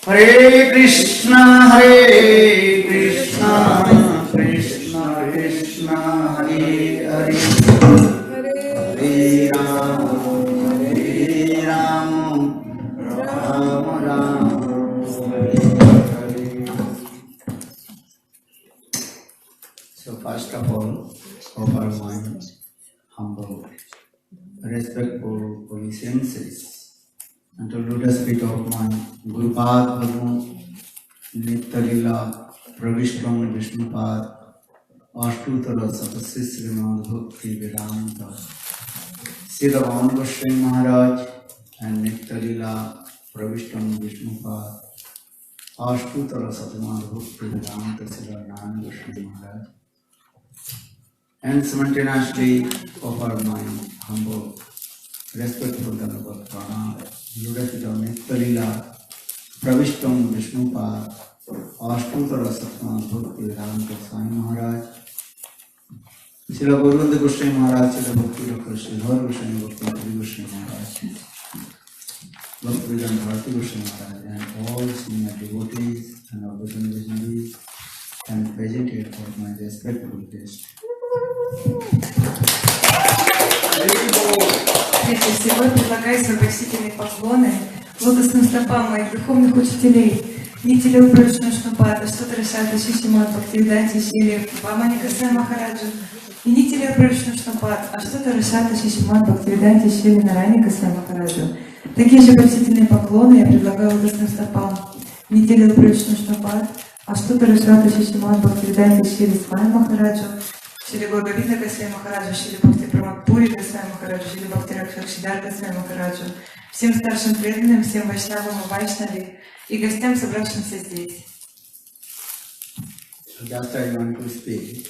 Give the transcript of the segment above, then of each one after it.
Hare Krishna, Krishna Krishna, Hare Hare, Hare Ram, Ram Ram, Hare Hare. So first of all, offer my humble, respectful obeisances and to lotus feet of my Gurupad Bhagwan, Nitya-lila, Pravishtam Vishnupad, Ashtutara Sapasya Srimad Bhakti Vedanta, Srila Bhavan Goswami Maharaj and Nitya-lila, Pravishtam Vishnupad, Ashtutara Srimad Bhakti Vedanta, Srila Narayan Goswami Maharaj, and simultaneously offer my humble, respectful Dandavat Pranam, lotus feet of Nitya-lila, Pravishtam Vishnupad, Ashtutara Srimad Bhakti Vedanta Swami Maharaj, Srila Gauranga Goswami Maharaj, Srila Bhakti Dr. Sridhar Goswami Bhakti Goswami Maharaj, Bhakti Vedanta Bharati Goswami Maharaj, and all senior devotees and opportunity visionaries, and present here for my respectful guest. Прежде всего, предлагаю свои почтительные поклоны лотосным стопам моих духовных учителей, Нитилю Прабхупаду Шнупада, Аштутара Шримад Бхактивиданта Шрила Бхамани Госвами Махараджу, и Нитилю Прабхупаду Шнупада, Аштутара Шримад Бхактивиданта Шрила Нараяни Госвами Махараджу. Такие же почтительные поклоны я предлагаю лотосным стопам Нитилю Прабхупаду Шнупада, Аштутара Шримад Бхактивиданта Шрила Свами Махараджу, Шрила Благовидна Госвами Махараджу, Шрила Бхакти Прамадпури Госвами Махараджу, Шрила Бхакти Ракшакшидар Госвами Махараджу, всем старшим преданным, всем вайшнавам и вайшнави и гостям, собравшимся здесь. So just I want to speak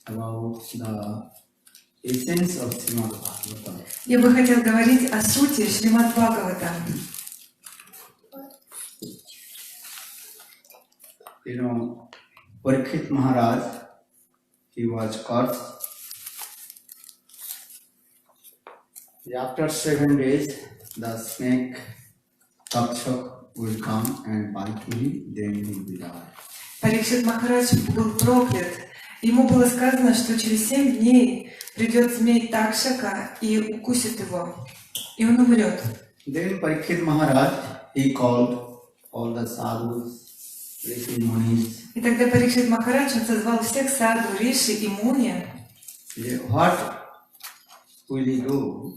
about the essence of Srimad Bhagavatam. Я бы хотел говорить о сути Шримад Бхагавата. You know, Parikshit Maharaj, he was cursed. After 7 days, the snake Takshak will come and bite him, then he will die. Парикшит Махарадж был проклят. Ему было сказано, что через 7 дней придет змей Такшака и укусит его, и он умрет. Then Parikshit Maharaj, he called all the sadhus, rishi munis. И тогда Парикшит Махарадж созвал всех саду, риши и муни. What will he do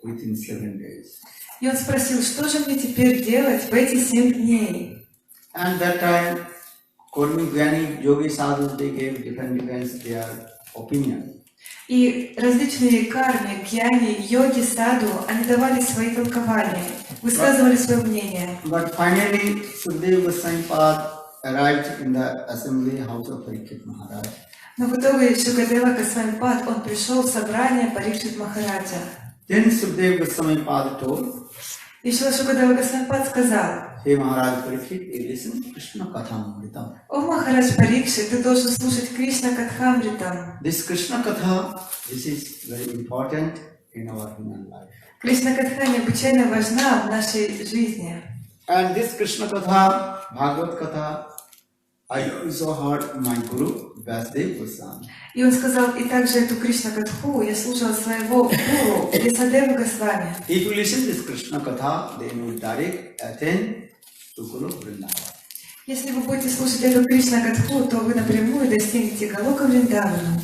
within 7 days? И он спросил, что же мне теперь делать в эти 7 дней? And that time, Kurmi Gyani Yogi sadhus, they gave different their opinion. И различные карми, гьяни, йоги, саду, они давали свои толкования, высказывали свое мнение. But finally, Sukadeva Goswami Pad arrived in the assembly house of Parikshit Maharaj. Но в итоге Шукадева Госвами Пад, он пришел в собрание Парикшит Махараджа. Then Sukadeva Goswami Pad told, И Шукадева Госвами Пад сказал: Hey Maharaj Parikshit, listen to Krishna Kathamritam. «О Махарадж Парикшит, ты должен слушать Кришна Катхамритам». This Krishna Katha, this is very important in our human life. Кришна Катха необычайно важна в нашей жизни. And this Krishna Katha, Bhagavad Katha, I also heard my Guru, Vasudev Goswami. И он сказал, и также эту Кришна Катху я слушал своего гуру Вьясадева Госвами. If you listen to this Krishna Katha, then you will direct attain to Guru Vrindavan. Если вы будете слушать эту Кришна Катху, то вы напрямую достигнете Галока Вриндавана.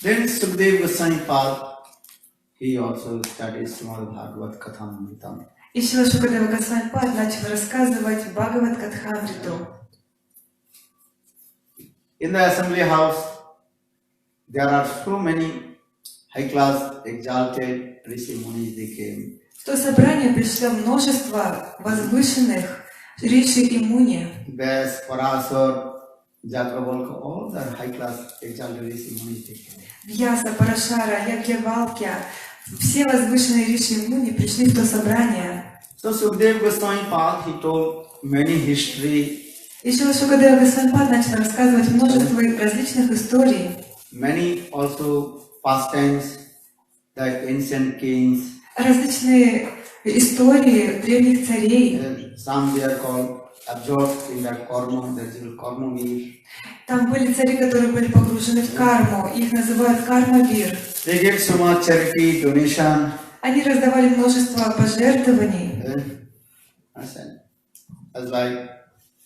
Then Sukadeva Goswami Pad, he also studied Srimad Bhagavad Kathamritam. И Шрила Шукадева Госвами Пад начал рассказывать Бхагават Катхамриту. In the assembly house, there are so many high-class, exalted rishi munis. They came. В то собрание пришло множество возвышенных риши и муни. Vyas, Parasar, Jagravulka, all the high-class, exalted rishi munis. They came. Вьяса, Парашара, Ягьявалкья, все возвышенные риши и муни пришли в то собрание. So Sukadeva Goswami Pad, he told many history. И Шрила Шукадева Госвами Пад начал рассказывать множество различных историй. Many also pastimes, the ancient kings. Различные истории древних царей. And some they are called absorbed in that karma, that is karma veer. Там были цари, которые были погружены в карму, их называют карма-вир. They give so much charity, donation. Они раздавали множество пожертвований. Understand? As like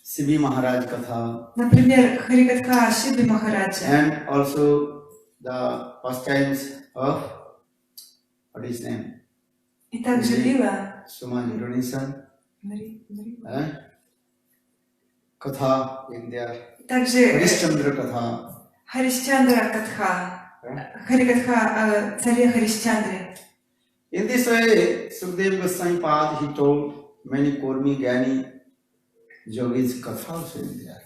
Sibi Maharaj Katha, Например, Харикатха Шиби Махараджа. and also the pastimes of, what is his name? И также лила So much donation. Katha in there. также Harishchandra Katha. Харишчандра Катха, Харикатха царе Харишчандре. In this way, Sukadeva Goswami Pad, he told many Kurmi, Gyani, Yogis Katha also in there.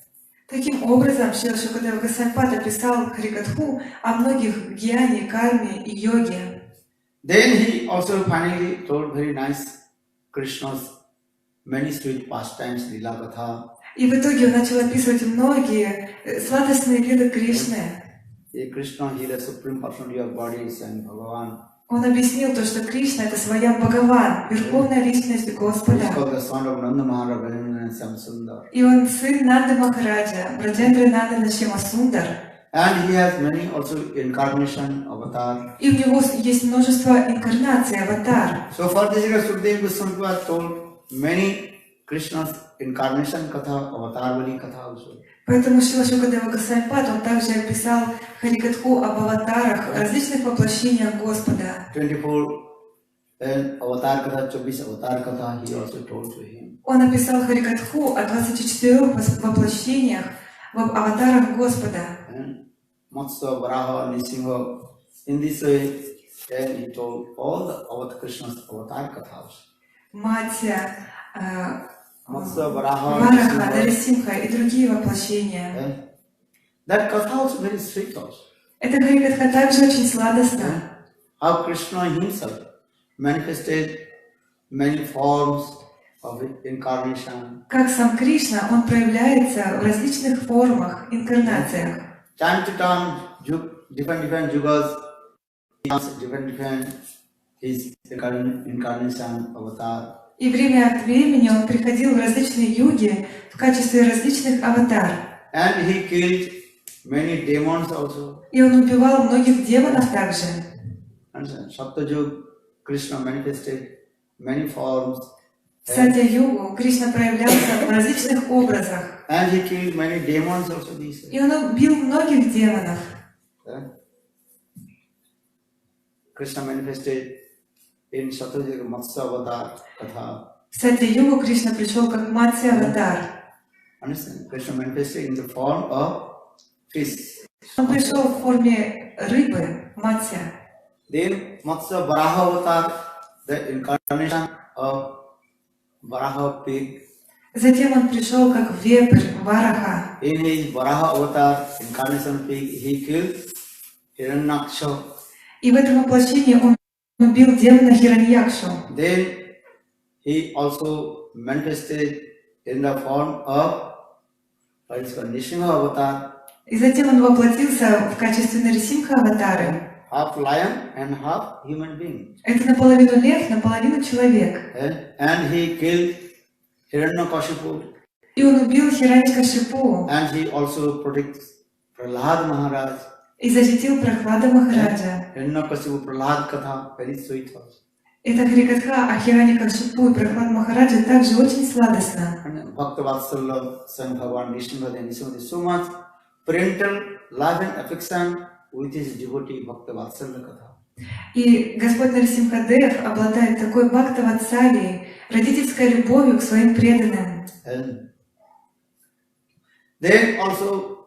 Таким образом, Шрила Шукадева Госвами описал Харикатху о многих гьяне, карме и йоге. Then he also finally told very nice Krishna's many sweet pastimes, Lila Katha. И в итоге он начал описывать многие сладостные лилы Кришны. Krishna, he the supreme personality of bodies and Bhagavan. Он объяснил то, что Кришна — это Своям Бхагаван, Верховная Личность He is Господа. called the son of Nanda Maharaj and Samsundar. И он сын Нанды Махараджа, Браджендра Нандана Шьямасундар. And he has many also incarnation, avatar. И у него есть множество инкарнаций, аватар. So for this Sukadeva Goswami Pad told many Krishna's incarnation katha, avatar vali katha also. Поэтому Шрила Шукадева Госвами он также описал Харикатху об аватарах, различных воплощениях Господа. 24 and avatar katha, 24 avatar katha, he also told to him. Он описал Харикатху о 24 воплощениях в аватарах Господа. And Matsya, Varaha, Nisimha, in this way, and he told all the avatar Krishna's avatar kathas. Матья, Matsya, Varaha, Вараха, Nisimha. Нарисимха и другие воплощения. That katha also very sweet also. Эта Харикатха также очень сладостна. How Krishna himself manifested many forms of incarnation. Как сам Кришна, он проявляется в различных формах, инкарнациях. Time to time, different yugas, different his incarnation, avatar. И время от времени он приходил в различные юги в качестве различных аватар. And he killed many demons also. И он убивал многих демонов также. And Saptajug, Krishna manifested many forms. В Сатья-югу Кришна проявлялся в различных образах. And he killed many demons also. И он убил многих демонов. Krishna manifested in Satyajug Matsya Avatar Katha. В Сатья-югу Кришна пришел как Матсya-аватар. Understand? Krishna manifested in the form of fish. Он пришел в форме рыбы, Матсya. Then Matsya Varaha Avatar, the incarnation of Varaha pig. Затем он пришел как вепрь, Вараха. In his Varaha Avatar, incarnation pig, he killed Hiranyaksha. И в этом воплощении он убил демона Хираньякшу. Then he also manifested in the form of what is called Nrsimha Avatar, И затем он воплотился в качестве Нарисимха-аватара. half lion and half human being. Это наполовину лев, наполовину человек. And he killed Hiranyakashipu. И он убил Хиранькашипу. And he also protects Prahlad Maharaj. И защитил Прохлада Махараджа. Hiranyakashipu Prahlad Katha, very sweet also. Эта Харикатха о Хиранькашипу и Прохлад Махараджа также очень сладостна. And Bhakta Vatsalya, Son Bhagavan Nrsimha, Nrsimha, so much parental love and affection with his devotee Bhakta Vatsalya Katha. И Господь Нарисимхадев обладает такой бхакта-ватсалией, родительской любовью к своим преданным. And then also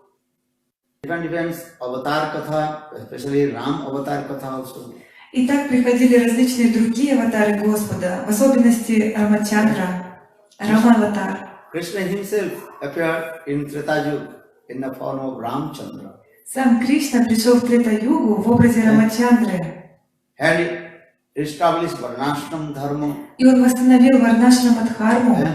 different avatar katha, especially Ram avatar katha also. И так приходили различные другие аватары Господа, в особенности Рамачандра, Рама-аватар. Krishna himself appeared in Treta in the form of Ramchandra. Сам Кришна пришел в Трета-югу в образе Рамачандры. Had established Varnashram Dharma. И он восстановил Варнашрама-дхарму.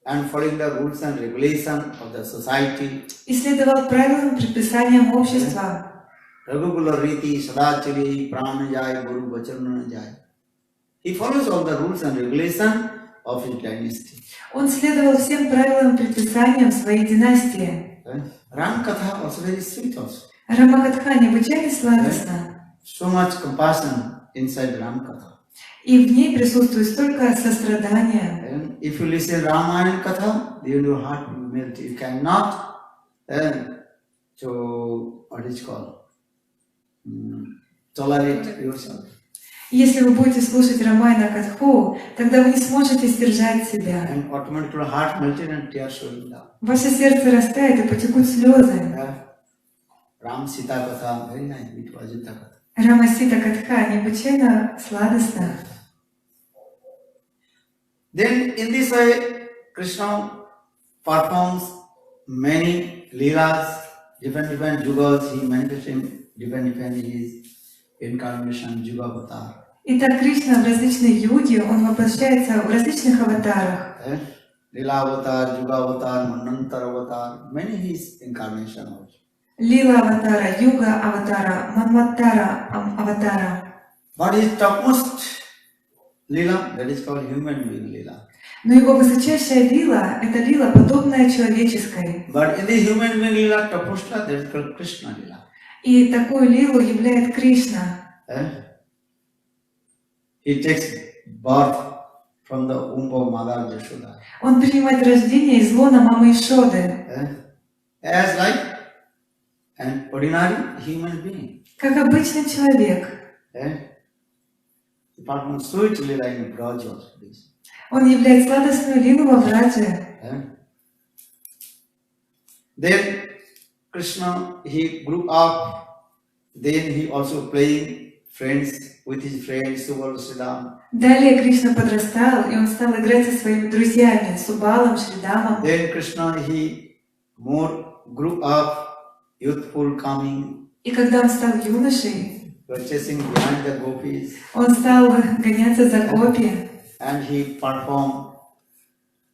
And following the rules and regulations of the society. И следовал правилам, предписаниям общества. Raghukula Riti Sadachari Prana Jai Guru Vacharana Jai. He follows all the rules and regulations of his dynasty. Он следовал всем правилам и предписаниям своей династии. Ram Katha also very sweet also. Рамакатха необычайно сладостна, So much compassion inside Ram Katha. и в ней присутствует столько сострадания. And if you listen Ramayana Katha, then your heart will melt. You cannot what is called tolerate yourself. Если вы будете слушать Рамайна Катху, тогда вы не сможете сдержать себя. And automatically heart melted and tears flowing down. Ваше сердце растает и потекут слезы. Ram Sita Katha, very nice, it was Sita Katha. Рамасита Катха необычайно сладостна. Then in this way, Krishna performs many leelas, different yugas, he manifests in different his incarnation, yuga avatar. Итак, Кришна в различные юги, он воплощается в различных аватарах. Lila avatar, yuga avatar, manantar avatar, many his incarnation also. Лила аватара, юга аватара, манваттара аватара. But his topmost lila, that is called human being lila. Но его высочайшая лила – это лила, подобная человеческой. But in the human being lila, topmost, that is called Krishna lila. И такую лилу являет Кришна. He takes birth from the womb of Mother Yashoda. Он принимает рождение из лона мамы Ишоды. As like an ordinary human being. Как обычный человек. Apart sweet lila in Braj also. Он являет сладостную лилу во Брадже. Then Krishna, he grew up, then he also playing friends with his friends, Subal, Sridham. Далее Кришна подрастал, и он стал играть со своими друзьями, Субалом, Шридамом. Then Krishna, he more grew up, youthful, coming. И когда он стал юношей, chasing behind the gopis. Он стал гоняться за гопи. And he performed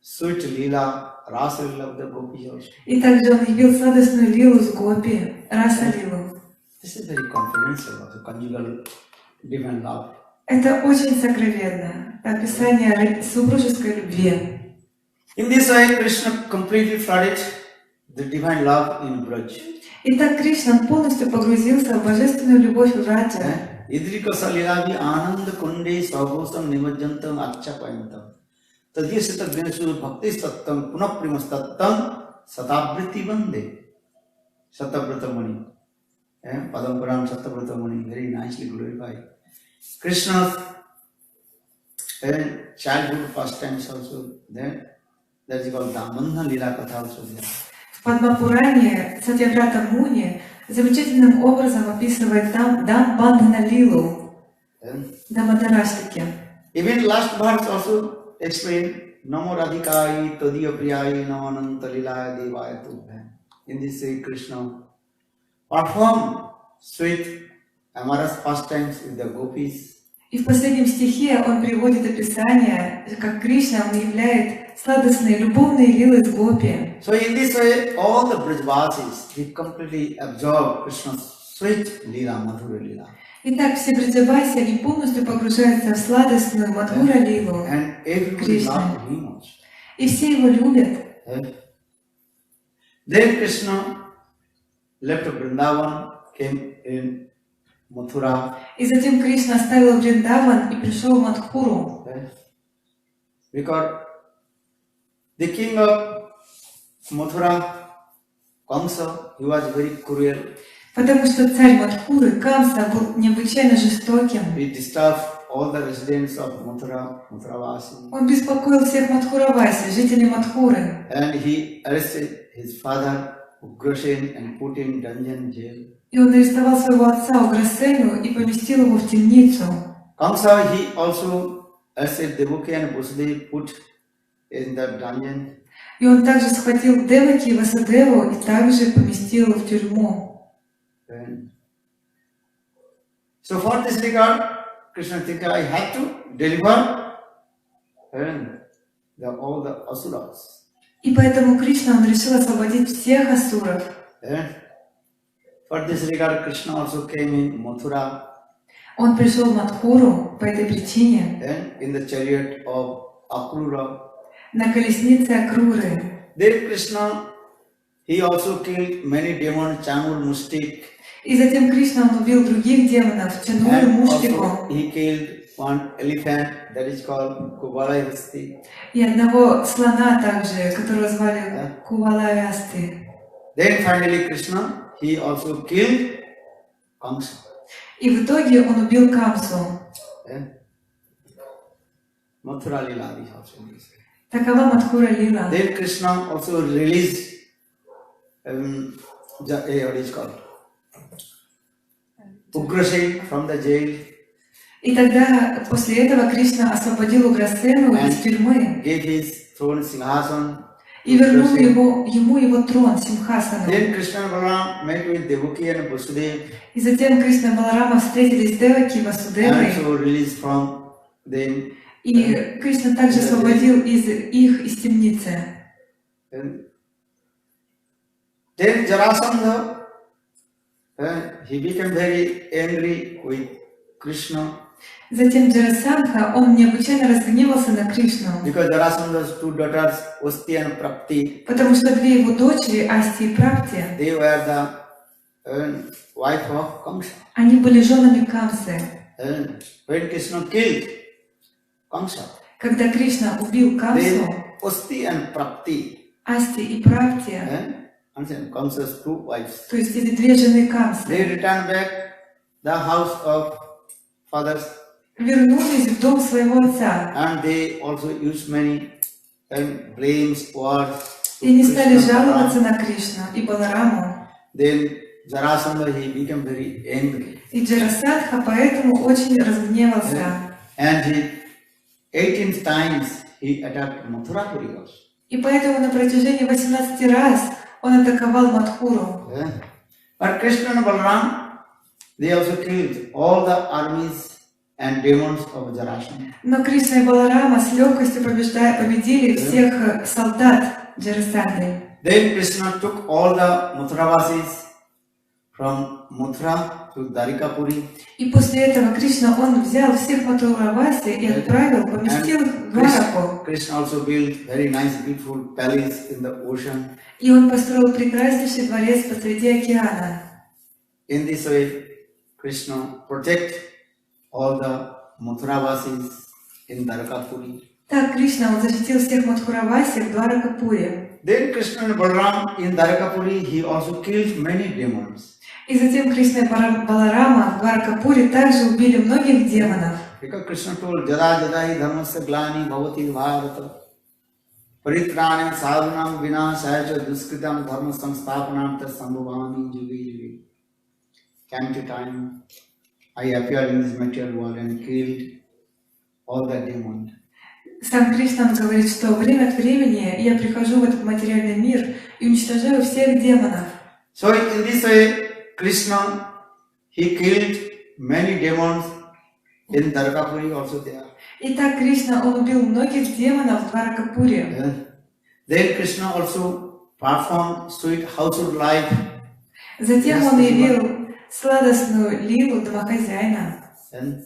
sweet lila, rasa lila of the gopis also. И также он явил сладостную лилу с гопи, раса лилу. This is very confidential about the conjugal divine love. Это очень сокровенно, описание супружеской любви. In this way, Krishna completely flooded the divine love in Braj. Итак, Кришна полностью погрузился в божественную любовь в Браджа. Idrika salilavi anand kunde svagosam nimajjantam achapayanatam. Tadyasita gnesu bhakti sattam punaprimastattam satabriti bande. Satabrata Muni. Padampuram Satabrata Muni, very nicely glorified. Krishna's childhood pastimes also there. That is called Damandha Lila Katha also there. В Падмапуране Сатьябрата Муни замечательным образом описывает Дамбандхана Лилу, Дамадараштрики. Even last verse also explained Namo Radhikai Tadiya Priyai Namananta Lilaya Devaya Tubhya. In this way, Krishna performed sweet amorous pastimes with the gopis. И в последнем стихе он приводит описание, как Кришна он являет сладостные любовные лилы с гопи. So in this way, all the Brajvasis, they completely absorb Krishna's sweet lila, Madhura lila. Итак, все Браджаваси, они полностью погружаются в сладостную Мадхура лилу Кришны. И все его любят. Then Krishna left Vrindavan, came in Mathura. И затем Кришна оставил Вриндаван и пришел в Мадхуру. Because the king of Mathura, Kamsa, he was very cruel. Потому что царь Мадхуры, Камса, был необычайно жестоким. He disturbed all the residents of Mathura, Mathuravasi. Он беспокоил всех Мадхураваси, жителей Мадхуры. And he arrested his father, Ugrasen, and put in dungeon jail. И он арестовал своего отца Уграсену и поместил его в темницу. Kamsa, he also arrested Devaki and Vasudeva, put in the dungeon. И он также схватил Деваки и Васудеву и также поместил в тюрьму. So for this regard, Krishna thinks I have to deliver all the asuras. И поэтому Кришна он решил освободить всех асуров. For this regard, Krishna also came in Mathura. Он пришел в Мадхуру по этой причине then in the chariot of Akrura. на колеснице Акруры. Then Krishna, he also killed many demons, Chamur, Mustik, И затем Кришна он убил других демонов, Чануру, and Муштику, also he killed one elephant that is called Kuvalayasti. и одного слона также, которого звали Кувалавясты. Then finally Krishna, he also killed Kamsa. И в итоге он убил Камсу. Mathura Lila is also this. Такова Мадхура Лила. Then Krishna also released what is called Ugrasen from the jail И тогда, после этого, Кришна освободил Уграсену из тюрьмы gave his throne Singhasan. и вернул ему его трон Симхасану. Then Krishna and Balaram met with Devaki and Vasudev И затем Кришна и Баларама встретились с Деваки и and Васудевой. so released from them. И Кришна также освободил их из темницы. Then Jarasandha, he became very angry with Krishna Затем Джарасандха, он необычайно разгневался на Кришну, because Jarasandha's two daughters, Usti and Prapti, потому что две его дочери, Асти и Прапти, they were the wife of Kamsa. они были женами Камсы. And when Krishna killed Kamsa, Когда Кришна убил Камсу, then Usti and Prapti, Асти и Прапти, and Kamsa's two wives, то есть эти две жены they Камсы, returned back the house of fathers, вернулись в дом своего отца. and they also used many blames, words. to И они стали Krishna and жаловаться Balaram. на Кришну и Балараму. Then Jarasandha, he became very angry, И Джарасандха поэтому очень разгневался. and he 18 times he attacked Mathurapuri also. И поэтому на протяжении 18 раз он атаковал Мадхуру. But Krishna and Balaram, they also killed all the armies and demons of Jarasandha. Но Кришна и Баларама с легкостью победили всех солдат Джарасанды. Then Krishna took all the Mathuravasis from Mathura to Dwarikapuri. И после этого Кришна, он взял всех Матхураваси и отправил, поместил их в Двараку. Krishna also built very nice, beautiful palace in the ocean. И он построил прекраснейший дворец посреди океана. In this way, Krishna protect all the Mathuravasis in Dwarikapuri. Так Кришна, он защитил всех Матхураваси в Дваракапуре. Then Krishna and Balaram in Dwarikapuri, he also killed many demons. И затем Кришна и Баларама в Дваракапуре также убили многих демонов. Because Krishna told, Jada jada hi dharmasya glani bhavati bharata paritranam sadhunam vinasaya cha duskritam dharma samsthapanam tas sambhavami yugi yugi. Time to time, I appeared in this material world and killed all the demons. Сам Кришна он говорит, что время от времени я прихожу в этот материальный мир и уничтожаю всех демонов. So in this way, Krishna, he killed many demons in Dwarikapuri also there. Итак, Кришна, он убил многих демонов в Дваракапуре. Then Krishna also performed sweet household life. Затем он явил сладостную лилу домохозяина. And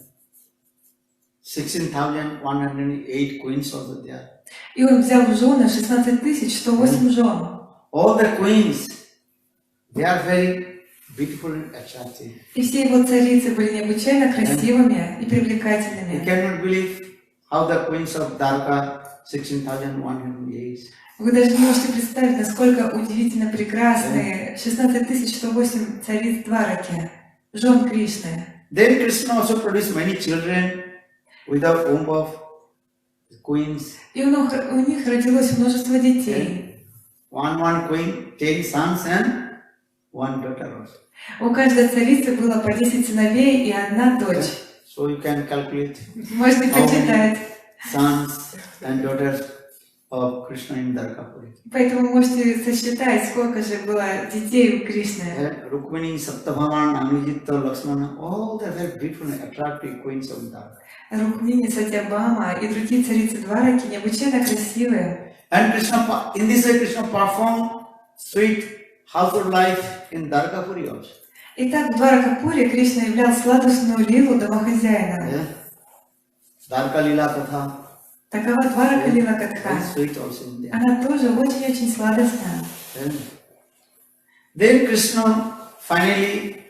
16,108 queens also there. И он взял в жены 16 108 жен. All the queens, they are very beautiful and attractive. И все его царицы были необычайно красивыми и You привлекательными. cannot believe how the queens of Dwarka, 16,108. Вы даже не можете представить, насколько удивительно прекрасные 16 108 цариц Двараки, жен Кришны. Then Krishna also produced many children with the womb of queens. И у них родилось множество детей. One queen, 10 sons and 1 daughter also. У каждой царицы было по 10 сыновей и одна дочь. So you can calculate Можно почитать. sons and daughters of Krishna in Dwarkapuri. Поэтому можете сосчитать, сколько же было детей у Кришны. Rukmini, Saptabhaman, Anujita, Lakshmana, all the very beautiful and attractive queens of Dwarka. Рукмини, Сатябама и другие царицы Двараки необычайно красивые. And Krishna, in this way Krishna performed sweet household life in Dwarkapuri also. Итак, в Дваракапуре Кришна являл сладостную лилу домохозяина. Yeah. Dwarka Lila Katha, Такова Дварака Лила very Катха. sweet also in there. Она тоже очень-очень сладостная. Yeah. Then Krishna finally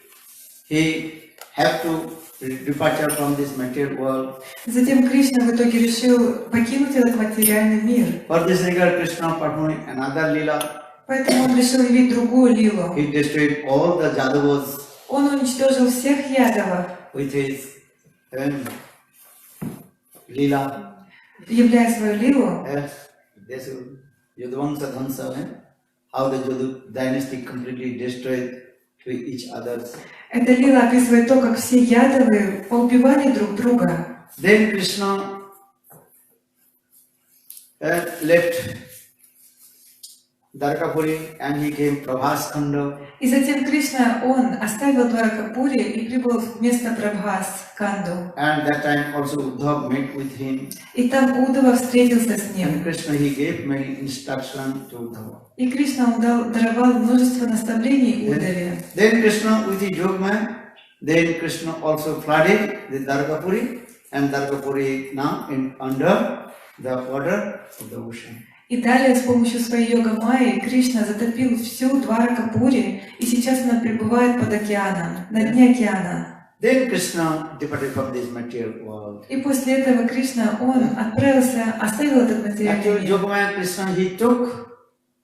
he have to departure from this material world. Затем Кришна в итоге решил покинуть этот материальный мир. For this regard, Krishna performed another lila. Поэтому он решил явить другую лилу. He destroyed all the Jadavas Он уничтожил всех ядовов, with his lila. являя свою лилу. Yes, this Yudvamsa Dhansa, how the Yadu dynasty completely destroyed to each other. Эта лила описывает то, как все ядовы поубивали друг друга. Then Krishna left Dwarkapuri and he came Prabhaskanda. И затем Кришна, он оставил Дваракапури и прибыл в место Прабхас, Канду. And that time also Uddhav met with him. И там Удава встретился с And ним. Krishna he gave many instructions to Uddhava. И Кришна ему даровал множество наставлений Удаве. Then Krishna with his yogman, then Krishna also flooded the Dwarkapuri and Dwarkapuri now under the water of the ocean. И далее с помощью своей йога-майи Кришна затопил всю Дваракапури, и сейчас она пребывает под океаном, на дне океана. Then Krishna departed from this material world. И после этого Кришна, он отправился, оставил этот материальный Actually, мир. Yogman Krishna, he took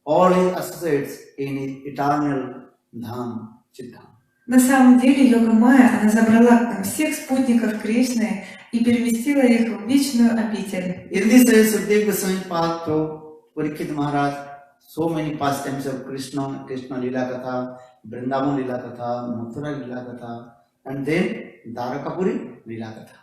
all his associates in his eternal Dham, Chiddham. На самом деле йога-майя, она забрала всех спутников Кришны и переместила их в вечную обитель. In this way, Sukadeva Goswami Pad told Parikshit Maharaj so many pastimes of Krishna, Krishna Lila Katha, Vrindavan Lila Katha, Mathura Lila Katha, and then Dwarakapuri Lila Katha.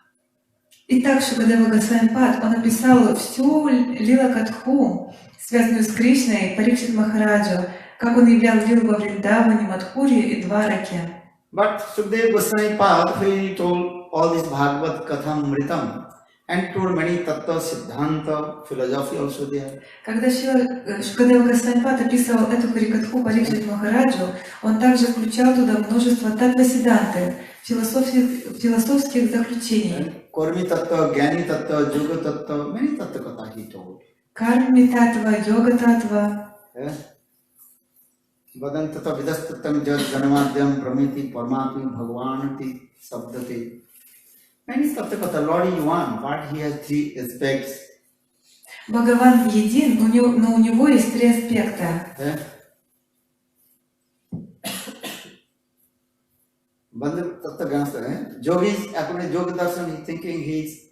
Итак, Шукадева Госвами-пад, он описал всю лила-катху, связанную с Кришной, Парикшит Махараджу, как он являл лилу во Вриндаване, Мадхуре и Двараке. But Sukadeva Goswami Pad, he told all this Bhagavad Katham Mritam and told many Tattva, Siddhanta, philosophy also there. Когда Шукадева Госвами-пад описывал эту Харикатху Парикшит Махараджу, он также включал туда множество татва-сиданты, философских заключений. Kormi Tattva, Gyani Tattva, Yoga Tattva, many Tattva Katha he told. Карми татва, йога татва. Vadant Tattva Vidastatam Jad Janamadhyam Pramiti Paramatmi Bhagavanati Sabdati. Many Tattva Katha, Lord is one, but he has three aspects. Бхагаван един, но у него есть три аспекта. Bandhu Tattva Gyanasta, Yogis, according to Yoga Darshan, he thinking he is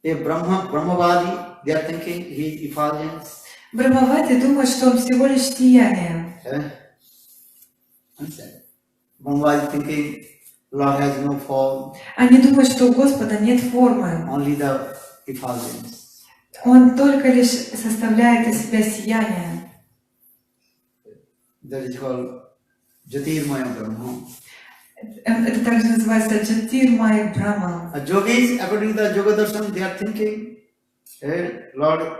a Brahmavadi, they are thinking he is effulgence. Брахмавади думают, что он всего лишь сияние. Brahmavadi thinking Lord has no form, Они думают, что у Господа нет формы. only the effulgence. Он только лишь составляет из себя сияние. That is called Jyotirmaya Brahma. Это также называется Джатирмай Брахма. Yogis, according to the Yoga Darshan, they are thinking Lord,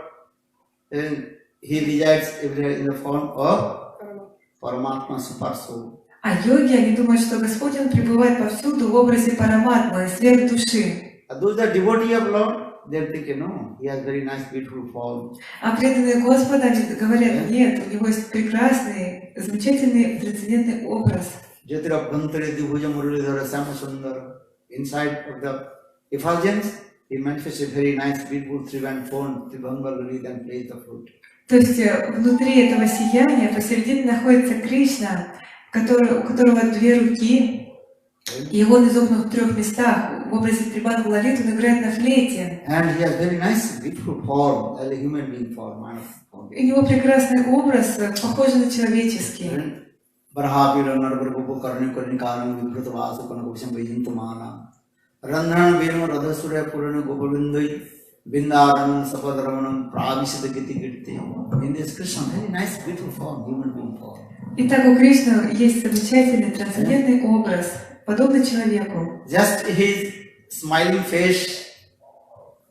he resides everywhere in the form of Paramatma Super Soul. А йоги, они думают, что Господь, Он пребывает повсюду в образе Параматмы, свет души. Those that devotee of Lord, they are thinking, no, he has very nice, beautiful form. А преданные Господа, они говорят, нет, у него есть прекрасный, замечательный, трансцендентный образ. Jyotira Bhantare Dibhuja Murulidhara Samasundara. Inside of the effulgence, he manifests a very nice, beautiful three-band form, Tribhanga Lulid, and plays the flute. То есть внутри этого сияния посередине находится Кришна, у которого две руки, и он изогнут в трех местах. В образе Трибханга Лалит он играет на флейте. And he has very nice, beautiful form, as a human being form. У него прекрасный образ, похожий на человеческий. Barahavira Narvargopo Karni Karnikaram Vibhrutavasu Kanakosam Vajantamana Randhana Venu Radhasura Purana Gopavindai Bindaranam Sapadaranam Pravisita Giti Giti. In this Krishna, very nice, beautiful form, human being form. Итак, у Кришны есть замечательный трансцендентный образ, подобный человеку. Just his smiling face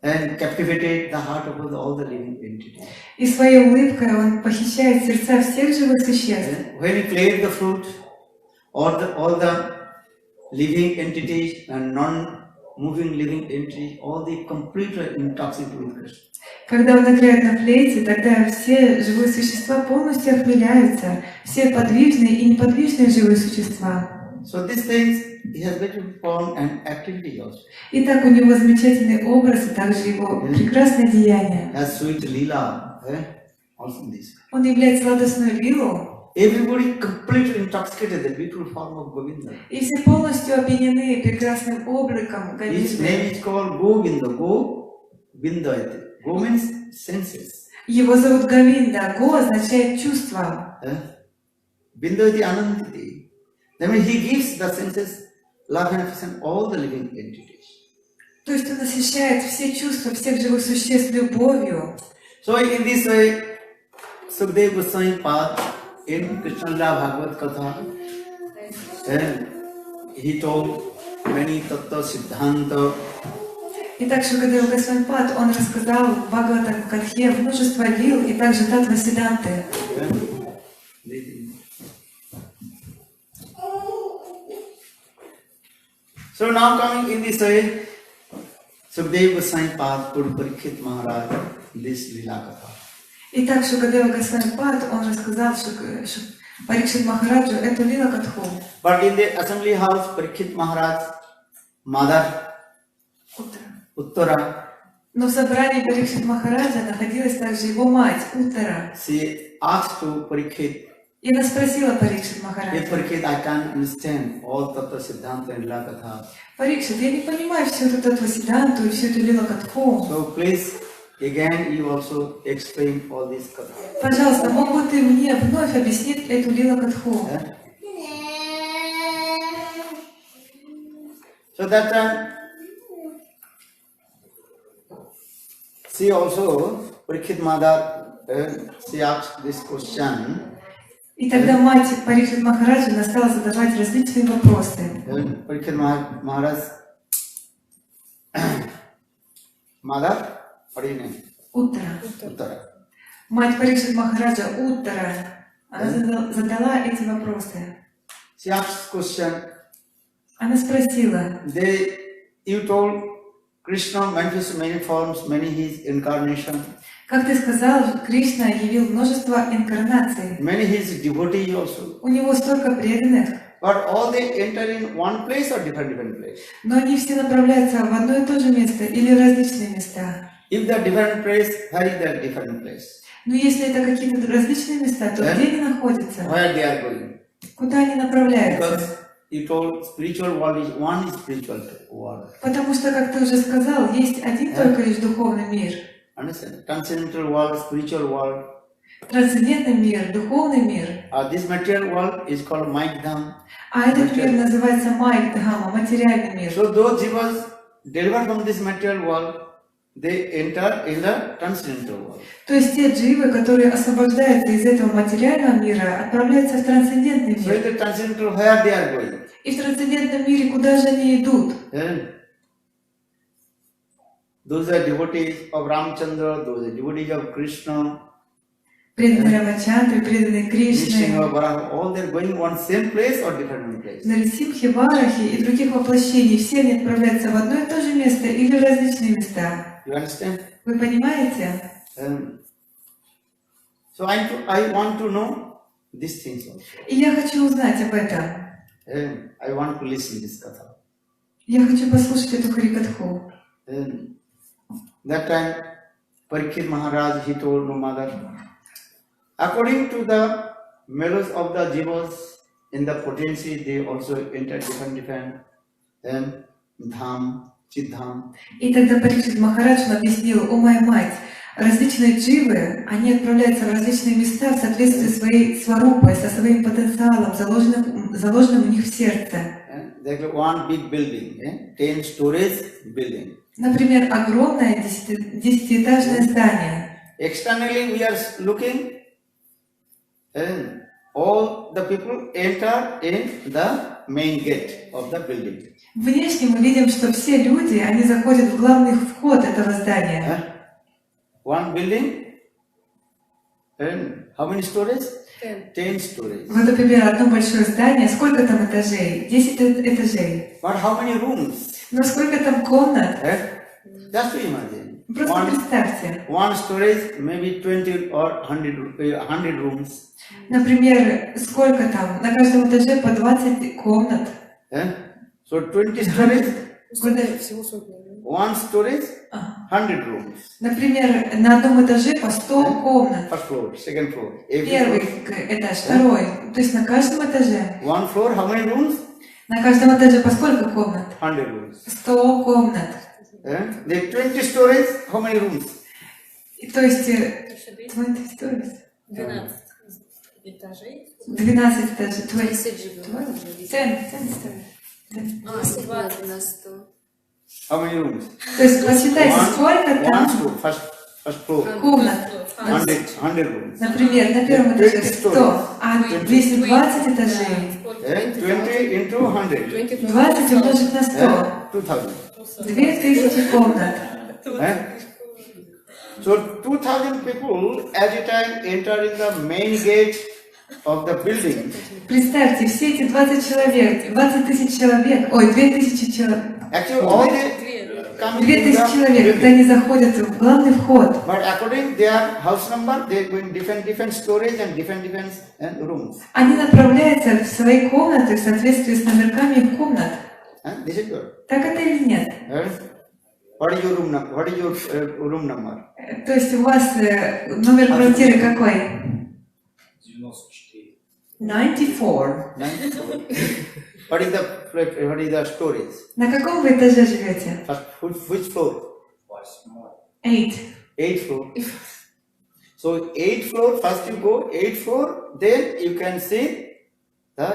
and captivated the heart of all the living entities. И своей улыбкой он похищает сердца всех живых существ. When he played the flute, all the living entities and non-moving living entities, all the completely intoxicated with Krishna. Когда он играет на флейте, тогда все живые существа полностью охмеляются, все подвижные и неподвижные живые существа. So these things, he has very form and activity also. Итак, у него замечательный образ и также его прекрасное деяние. As sweet lila, also this. Он является сладостной лилу, Everybody completely intoxicated, the beautiful form of Govinda. и все полностью опьянены прекрасным обликом His Говинды. name is called Govinda. Govinda. Go means senses. Его зовут Говинда. Го означает чувство. Bindavati Ananditi. That means he gives the senses love and affection all the living entities. То есть он насыщает все чувства всех живых существ любовью. So in this way, Sukadeva Goswami Pad in Krishna Lila Bhagavad Katha, and he told many tattva siddhanta. Итак, Шукадева Госвами Пад, он рассказал в Бхагавата Катхе множество лил и также татва сиданты. So now coming in this way, Sukadeva Goswami Pad told Parikshit Maharaj this Lila Katha. Итак, Шукадева Госвами Пад, он рассказал Парикшит Махараджу эту лила катху. But in the assembly house, Parikshit Maharaj, mother Uttara, Но в собрании Парикшит Махараджа находилась также его мать Уттара. she asked to Parikshit, И она спросила Парикшит "Hey Махараджа: Parikshit, I can't understand all tattva siddhanta and Lila Katha. Парикшит, я не понимаю всю эту татва сиданту и всю эту лила катху. So please, again, you also explain all this katha." Пожалуйста, мог бы ты мне вновь объяснить эту лила катху? So that time, she also, Parikshit mother, she asked this question. И тогда мать Парикшит Махараджа она стала задавать различные вопросы. Parikshit Maharaj, mother, what is your name? Уттара. Uttara. Мать Парикшит Махараджа Уттара, она задала эти вопросы. She asked question. Она спросила: You told Krishna manifests many forms, many his incarnation, как ты сказал, Кришна явил множество инкарнаций. many his devotees also. У него столько преданных, But all they enter in one place or different place. но они все направляются в одно и то же место или в различные места. If they are different place, where is that different place? Но если это какие-то различные места, то где они находятся? Where they are going? Куда они направляются? Because you told spiritual world is one is spiritual world. Потому что, как ты уже сказал, есть один только лишь духовный мир. Understand? Transcendental world, spiritual world. Трансцендентный мир, духовный мир. This material world is called Maikdham. А этот мир называется Майкдхама, материальный мир. So those jivas delivered from this material world, they enter in the transcendental world. То есть те дживы, которые освобождаются из этого материального мира, отправляются в трансцендентный So in мир. the transcendental, where they are going? И в трансцендентном мире куда же они идут? Those are devotees of Ramchandra, those are devotees of Krishna, Преданные Рамачандры, преданные Кришны, Nrsimha, Varaha, all they are going one same place or different place. Нарисимхи, Варахи и других воплощений, все они отправляются в одно и то же место или в различные места. You understand? Вы понимаете? So I want to know these things also. И я хочу узнать об этом. I want to listen this katha. Я хочу послушать эту Харикатху. That time, Parikshit Maharaj, he told no mother, according to the mellows of the jivas in the potency, they also enter different dham, chiddham. И тогда Парикшит Махарадж он объяснил: о моя мать, различные дживы, они отправляются в различные места в соответствии с своей сварупой, со своим потенциалом, заложенным у них в сердце. Like one big building, 10 stories building. Например, огромное 10-этажное здание. Externally we are looking, and all the people enter in the main gate of the building. Внешне мы видим, что все люди, они заходят в главный вход этого здания. One building, and how many stories? 10 stories. Вот, например, одно большое здание, сколько там этажей? 10 этажей. But how many rooms? Но сколько там комнат? Just to imagine. Просто представьте. One storage, maybe 20 or 100 rooms. Например, сколько там? На каждом этаже по 20 комнат. So 20 storage, Всего сотни. one storage, 100 rooms. Например, на одном этаже по 100 комнат. First floor, second floor. Every Первый floor. этаж, второй. То есть на каждом этаже. One floor, how many rooms? На каждом этаже по сколько комнат? 100 rooms. 100 комнат. The 20 storage, how many rooms? И то есть 20 stories. 12 этажей. 12 этажей. 20. 10 10 stories. если 20 на 100. How many rooms? То есть посчитайте, сколько One там floor, first floor. комнат. 100 rooms. Например, на первом этаже 100, а 220 этажей. 20 into 100. 20 умножить на 100. 2000. 2000 комнат. So 2000 people at a time enter in the main gate of the building. Представьте, все эти 20 человек, 20 тысяч человек, ой, 2000 человек, Actually, all they come in 2000 the человек, когда building. они заходят в главный вход. But according their house number, they go in different storage and different rooms. Они направляются в свои комнаты в соответствии с номерками их комнат. This is good. Так это или нет? What is your room number? What is your room number? То есть у вас номер квартиры какой? 94. 94. What is the storage? На каком вы этаже живете? Which floor? 8. 8th floor. So 8th floor, first you go 8th floor, then you can see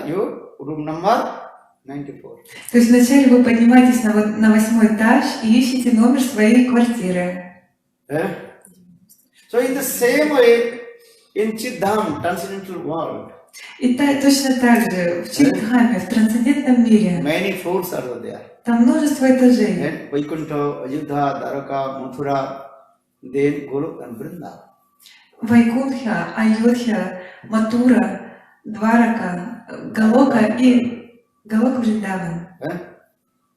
your room number 94. То есть вначале вы поднимаетесь на 8 этаж и ищете номер своей квартиры. So in the same way, in Chiddham, transcendental world, И точно так же в Читдхаме, в трансцендентном мире, many floors are there. там множество этажей. And Vaikuntha, Ayodhya, Dwaraka, Mathura, then Golok and Vrindavan. Вайкунтха, Айодхя, Матура, Дварака, Галока и Галока Вриндаван.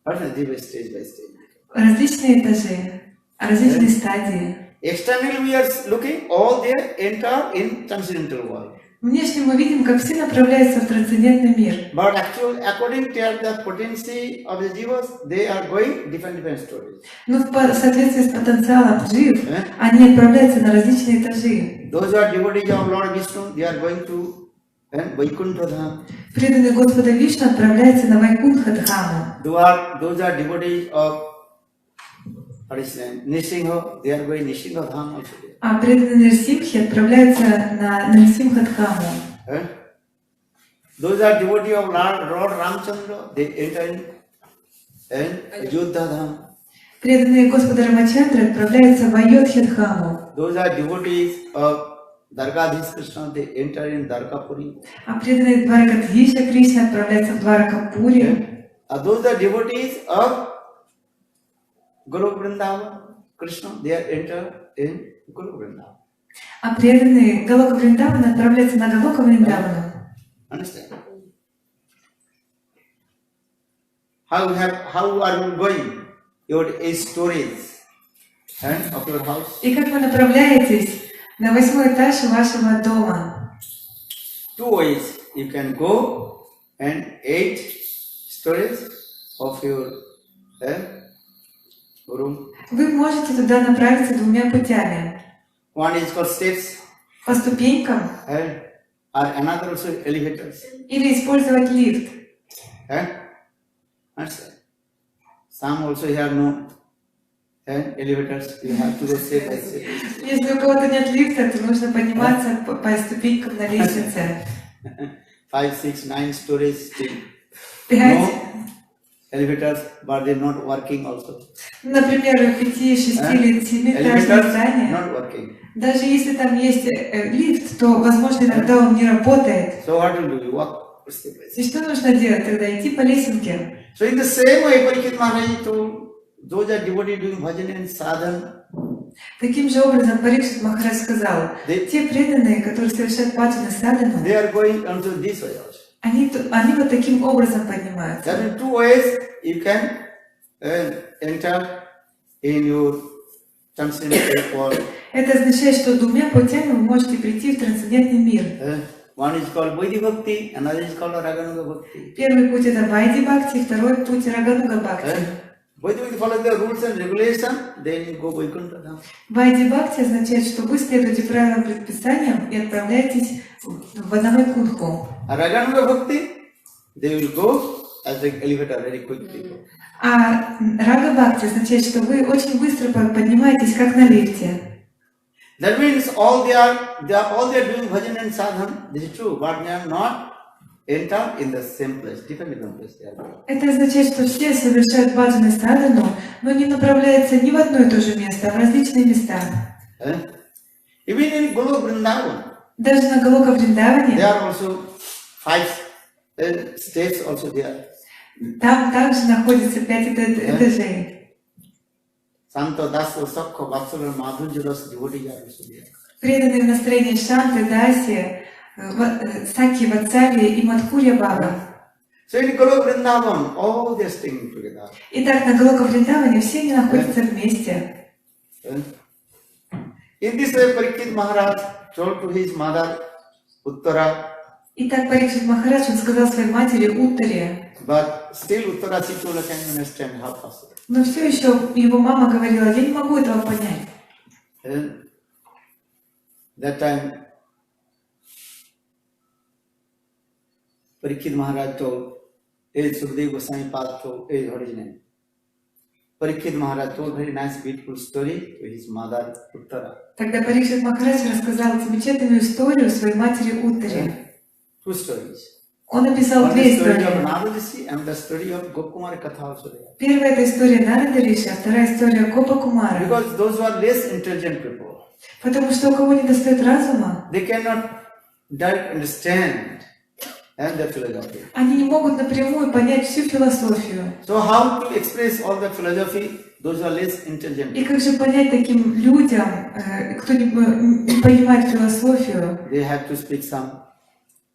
Stage by stage. Различные этажи, различные стадии. Externally we are looking, all they enter in transcendental world. Внешне мы видим, как все направляются в трансцендентный мир. But actually, according to the potency of the jivas, they are going different stories. Но в соответствии с потенциалом джив, они отправляются на различные этажи. Those who are devotees of Lord Vishnu, they are going to Vaikuntha Dham. Преданные Господа Вишну отправляются на Вайкунтха Дхаму. Those are devotees of Nisingha, they are going Nisingha Dham also. А преданные Нрсимхи отправляются на Нрсимха Дхаму. Those are devotees of Lord Ramchandra, they enter in Ayodhya Dham. Преданные Господа Рамачандры отправляются в Айодхя Дхаму. Those are devotees of Dwarkadhish Krishna, they enter in Dwarkapuri. А преданные Дваракадхиша Кришна отправляются в Дваракапури. Those are devotees of Golok Vrindavan, Krishna, they are enter in Golok Vrindavan. А преданные Галока Вриндавана отправляются на Галока Вриндавану. Understand? How are you going? Your storage of your house. И как вы направляетесь на 8 этаж вашего дома? Two ways. You can go and 8 storage of your room. Вы можете туда направиться двумя путями. One is for steps, По ступенькам or another also elevators. или использовать лифт. Understand? Some also have no elevators. You have to go step by step. Если у кого-то нет лифта, то нужно подниматься по ступенькам на лестнице. 5, 6, 9 stories still. 5, No elevators, but they're not working also. например, 5, 6 или 7-этажное Elevators здание. not working. Даже если там есть лифт, то, возможно, иногда он не работает. So what to do? You walk step by step. И что нужно делать тогда? Идти по лесенке. So in the same way, Parikshit Maharaj told those are devotees doing bhajan and sadhana, Таким же образом Парикшит Махарадж сказал, те преданные, которые совершают баджана садану, they are going onto this way also. они вот таким образом поднимаются. There are two ways you can enter in your transcendental world. Это означает, что двумя путями вы можете прийти в трансцендентный мир. One is called Vaidhi Bhakti, another is called Raganuga Bhakti. Первый путь это Вайди Бхакти, второй путь Рагануга Бхакти. Vaidhi Bhakti follows the rules and regulation, then you go Vaikuntha Dham. Вайди Бхакти означает, что вы следуете правилам предписаниям и отправляетесь в Вайкунтху. Raganuga Bhakti, they will go as the elevator very quickly. А Рага Бхакти означает, что вы очень быстро поднимаетесь, как на лифте. That means all they are doing bhajan and sadhan, this is true, but they are not enter in the same place, different place they are going. Это означает, что все совершают баджан и садану, но не направляются ни в одно и то же место, а в различные места. Even in Golok Vrindavan, Даже на Галока Вриндаване, there are also 5 steps also there. там также находится 5 этажей. Santo Daso Sakha Vatsala Madhurjaras devotees are also there. Преданные в настроении Шанты, Даси, Саки, Ватсали и Мадхурья Баба. So in Golok Vrindavan, all they are staying together. Итак, на Галока Вриндаване все они находятся вместе. In this way, Parikshit Maharaj told to his mother, Uttara, Итак, Парикшит Махарадж, он сказал своей матери Уттаре, but still Uttara she told, I can't understand how possible. но все еще его мама говорила, я не могу этого понять. That time, Parikshit Maharaj told, Sukadeva Goswami Pad told, what is his name? Parikshit Maharaj told very nice, beautiful story to his mother Uttara. Тогда Парикшит Махарадж рассказал замечательную историю своей матери Уттаре. Two stories. Он написал One две is story of истории. Narada Rishi and the story of Gokumar Katha also there. Первая это история Нарада Риши, а вторая история Гопа Кумара. Because those who are less intelligent people, Потому что у кого не достает разума, they cannot directly understand and the philosophy. они не могут напрямую понять всю философию. So how to express all the philosophy? Those who are less intelligent. И как же понять таким людям, кто не понимает философию? They have to speak some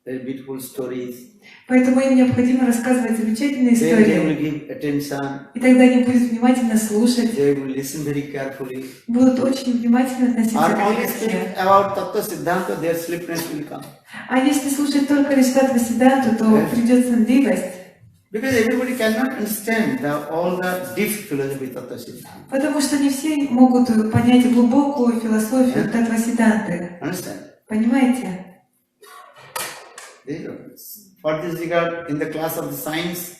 very beautiful stories. Поэтому им необходимо рассказывать замечательные Then they will истории. give attention. И тогда они будут внимательно слушать, They will listen very carefully. будут очень внимательно относиться Or к only лекции. speak about Tattva Siddhanta, their sleepiness will come. А если слушать только лишь Таттва Сиддханту, то придет сонливость. Because everybody cannot understand all the deep philosophy of Tattva Siddhanta. Потому что не все могут понять глубокую философию Таттва Сиддханты. Understand? Понимаете? For this regard, in the class of the science,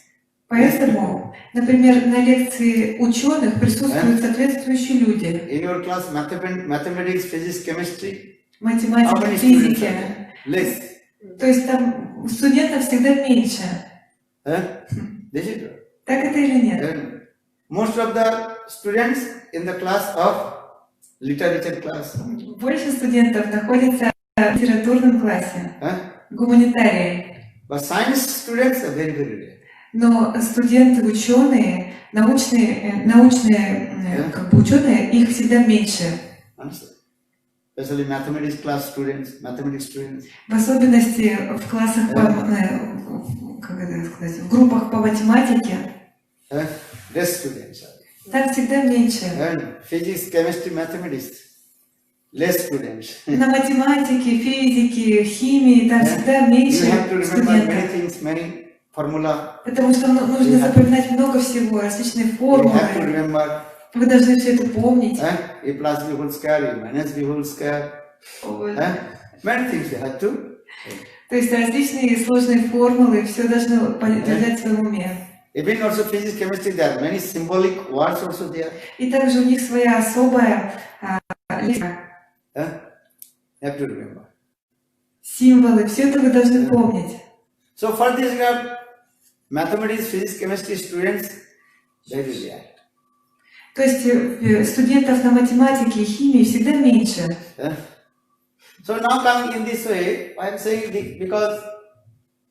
Поэтому, например, на лекции ученых присутствуют соответствующие люди. in your class, mathematics, physics, chemistry, how Математика, many students физики. are there? Less. То есть там студентов всегда меньше. This is Так это или нет? And most of the students in the class of literature class, Больше студентов находится в литературном классе, гуманитарии. but science students are very, very rare. Но студенты, ученые, научные как бы ученые, их всегда меньше. Understand? Especially mathematics class students, mathematics students. В особенности в классах как это сказать, в группах по математике, Less students are there. там всегда меньше. And physics, chemistry, mathematics, less students. На математике, физике, химии там всегда You меньше have to remember many студентов. things, many formula. Потому что нужно запоминать много всего, различные You have to формулы. remember Вы должны все это помнить. a plus b whole square, a minus b whole square. Many things you have to. То есть различные сложные формулы, все должно держать в своем уме. Even also physics, chemistry, there are many symbolic words also there. И также у них своя особая лексика, You have to remember. символы, все это вы должны помнить. So for this regard, mathematics, physics, chemistry students, they will react. То есть студентов на математике и химии всегда меньше. So now coming in this way, I am saying because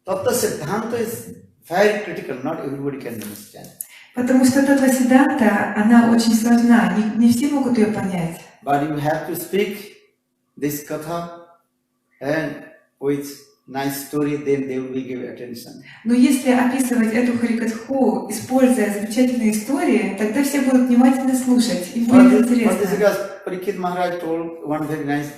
Tattva Siddhanta is very critical, not everybody can understand. Потому что Таттва Сиддханта, она очень сложна, не все могут ее понять. But you have to speak this katha and with nice story, then they will give attention. Но если описывать эту Харикатху, используя замечательные истории, тогда все будут внимательно слушать, им For будет this интересно. because Parikshit Maharaj told one very nice,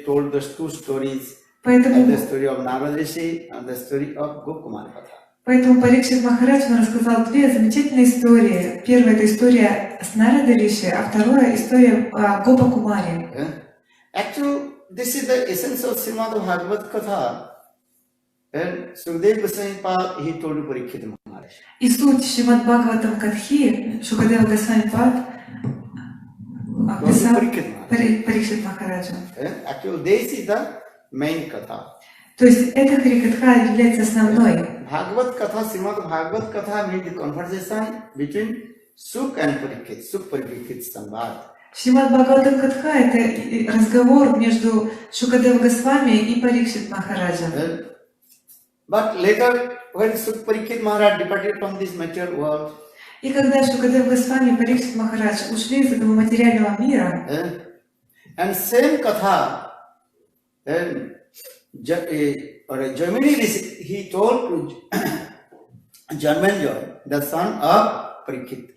told those two stories, Поэтому, the story of Narad Rishi and the story of Gokumar Katha. поэтому Парикшит Махарадж он рассказал две замечательные истории. Первая это история с Нарадой Риши, а вторая история о Гопа Кумаре. Actually, this is the essence of Srimad Bhagavad Katha. And Sukadeva Goswami Pad, he told to Parikshit Maharaj. И суть Шримад Бхагаватам Катхи Шукадева Госвами Пад описал Парикшит Махараджа. Actually, this is the main katha. То есть эта Харикатха является основной. Bhagavad Katha, Srimad Bhagavad Katha means the conversation between Suk and Parikshit, Suk Parikshit Samvad. Шримад Бхагаватам Катха это разговор между Шукадева Госвами и Парикшит Махараджем. But later, when Suk Parikshit Maharaj departed from this material world, И когда Шукадев Госвами и Парикшит Махарадж ушли из этого материального мира, and same katha, and Jaimini Rishi, he told to Janmenjay, the son of Parikshit.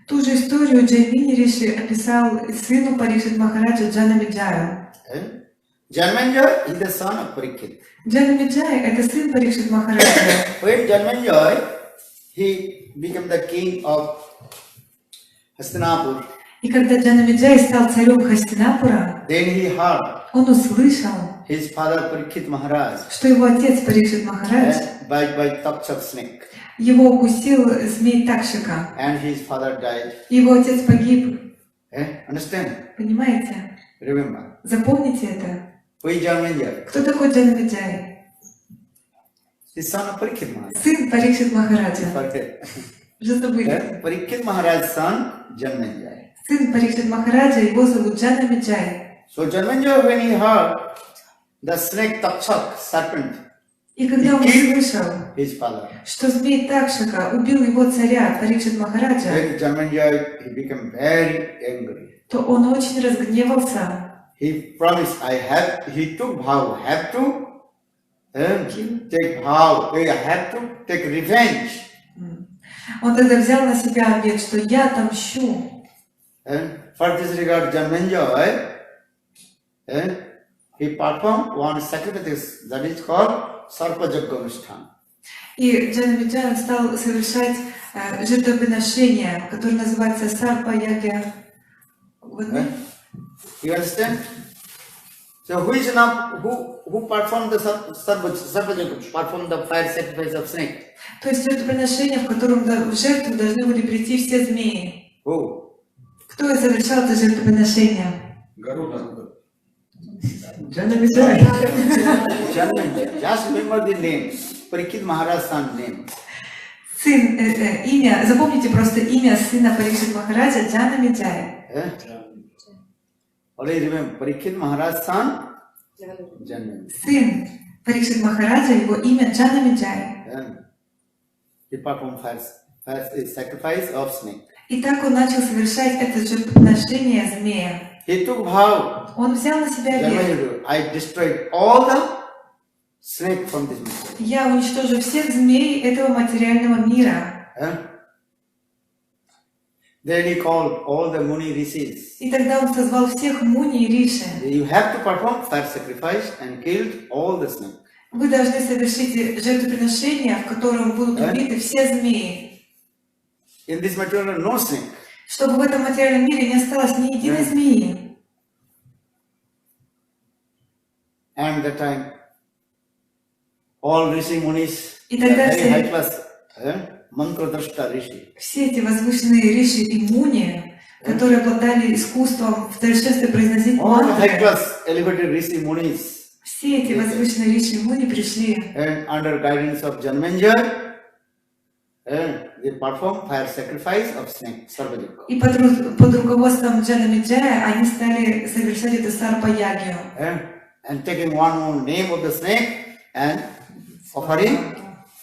ту же историю Джаймини Риши описал сыну Парикшит Махараджа Джанамиджаю. Janmenjay is the son of Parikshit. Джанамиджай это сын Парикшит Махараджа. When Janmenjay, he became the king of Hastinapur. И когда Джанамиджай стал царем Хастинапура, Then he heard он услышал, his father Parikshit Maharaj что его отец Парикшит Махарадж by Takshak snake, его укусил змей Такшика. and his father died. Его отец погиб. Understand? Понимаете? Remember. Запомните это. Who is Janmenjay? Кто такой Джанамиджай? The son of Parikshit Maharaj. Сын Парикшит Махараджа. Forget. Уже забыли. Parikshit Maharaj's son, Janmenjay. Сын Парикшит Махараджа, его зовут Джанамиджай. So Janmenjay, when he heard the snake Takshak, serpent, И когда он услышал, his father, что змей Такшика убил его царя Парикшит Махараджа, then Janmenjay, he became very angry. то он очень разгневался. He promised, he took vow, have to take vow, I have to take revenge. Он тогда взял на себя обет, что я отомщу. And for this regard, Janmenjay, he performed one sacrifice that is called Sarpajagga Anushthan. И Джанамиджай стал совершать жертвоприношение, которое называется Сарпа Ягья. You understand? So who is now who performed the Sarpajagga, performed the fire sacrifice of snake? То есть жертвоприношение, в котором в жертву должны были прийти все змеи. Who? Кто совершал это жертвоприношение? Janmenjay. Janmenjay. Just remember the name. Parikshit Maharaj's son name. Сын, имя, запомните просто имя сына Парикшит Махараджа Джанамиджай. Always remember, Parikshit Maharaj's son, Janmenjay. Сын Парикшит Махараджа, его имя Джанамиджай. He performed fire sacrifice of snake. И так он начал совершать это жертвоприношение змея. He took vow. Он взял на себя обет. I destroyed all the snake from this material. Я уничтожу всех змей этого материального мира. Then he called all the Muni Rishis. И тогда он созвал всех Муни и Риши. You have to perform fire sacrifice and killed all the snake. Вы должны совершить жертвоприношение, в котором будут убиты все змеи. In this material, no snake. Чтобы в этом материальном мире не осталось ни единой змеи. And that time, all Rishi Munis, И тогда very high все, class, Mantradrashta Rishi, все эти возвышенные Риши и Муни, которые обладали искусством в совершенстве произносить all the high мантры, class elevated Rishi Munis, все эти возвышенные Риши и Муни пришли. and under guidance of Janmenjay, they perform fire sacrifice of snake, Sarvajagga. И под руководством Джанамиджая они стали совершать это Сарпа-ягью. And taking one name of the snake and offering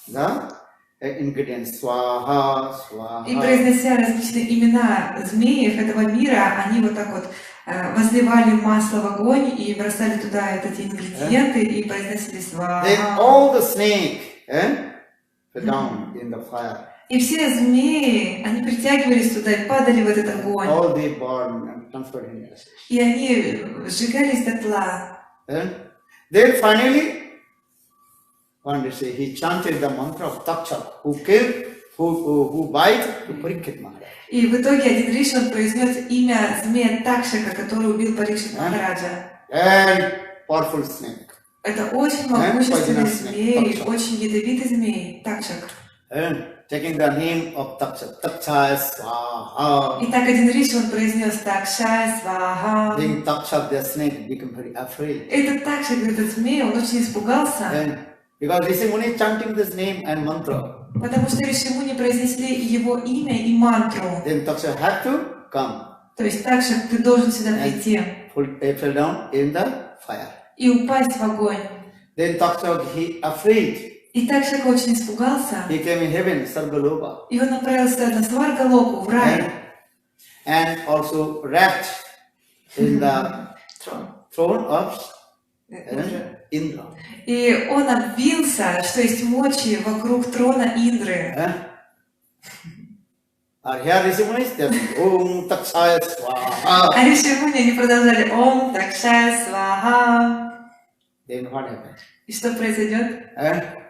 the ingredients, Swaha, Swaha. И произнося различные имена змеев этого мира, они вот так вот возливали масло в огонь и бросали туда эти ингредиенты и произносили Then сваха. all the snake fell down in the fire. И все змеи, они притягивались туда и падали в этот огонь. All they burned and transferred in ashes. И они сжигались дотла. Then finally, one day say he chanted the mantra of Takshak, who killed, who bite to Parikshit Maharaj. И в итоге один риши он произнес имя змея Такшака, который убил Парикшит Махараджа. And powerful snake. Это очень могущественный poisonous змей, Такшак. очень ядовитый змей, Такшак. And taking the name of Takshak, Takshaya Swaha. И так один риши он произнес Такшай Сваха. Then Takshak, the snake, became very afraid. Этот Такшак, этот змей, он очень испугался, And because Rishi Muni chanting this name and mantra, потому что Ришимуни произнесли его имя и мантру. then Takshak had to come. То есть Такшак, ты должен сюда прийти Fell down in the fire. и упасть в огонь. Then Takshak, he afraid. И Такшак очень испугался, He came in heaven, Sargaloka, и он направился на Сваргалоку, в рай. and also wrapped in the throne of Indra. И он обвился, что есть мочи, вокруг трона Индры. Or here Rishi Muni says, Om Takshaya Swaha. А Ришимуни, они продолжали Ом Такшая Сваха. Then what happened? И что произойдет?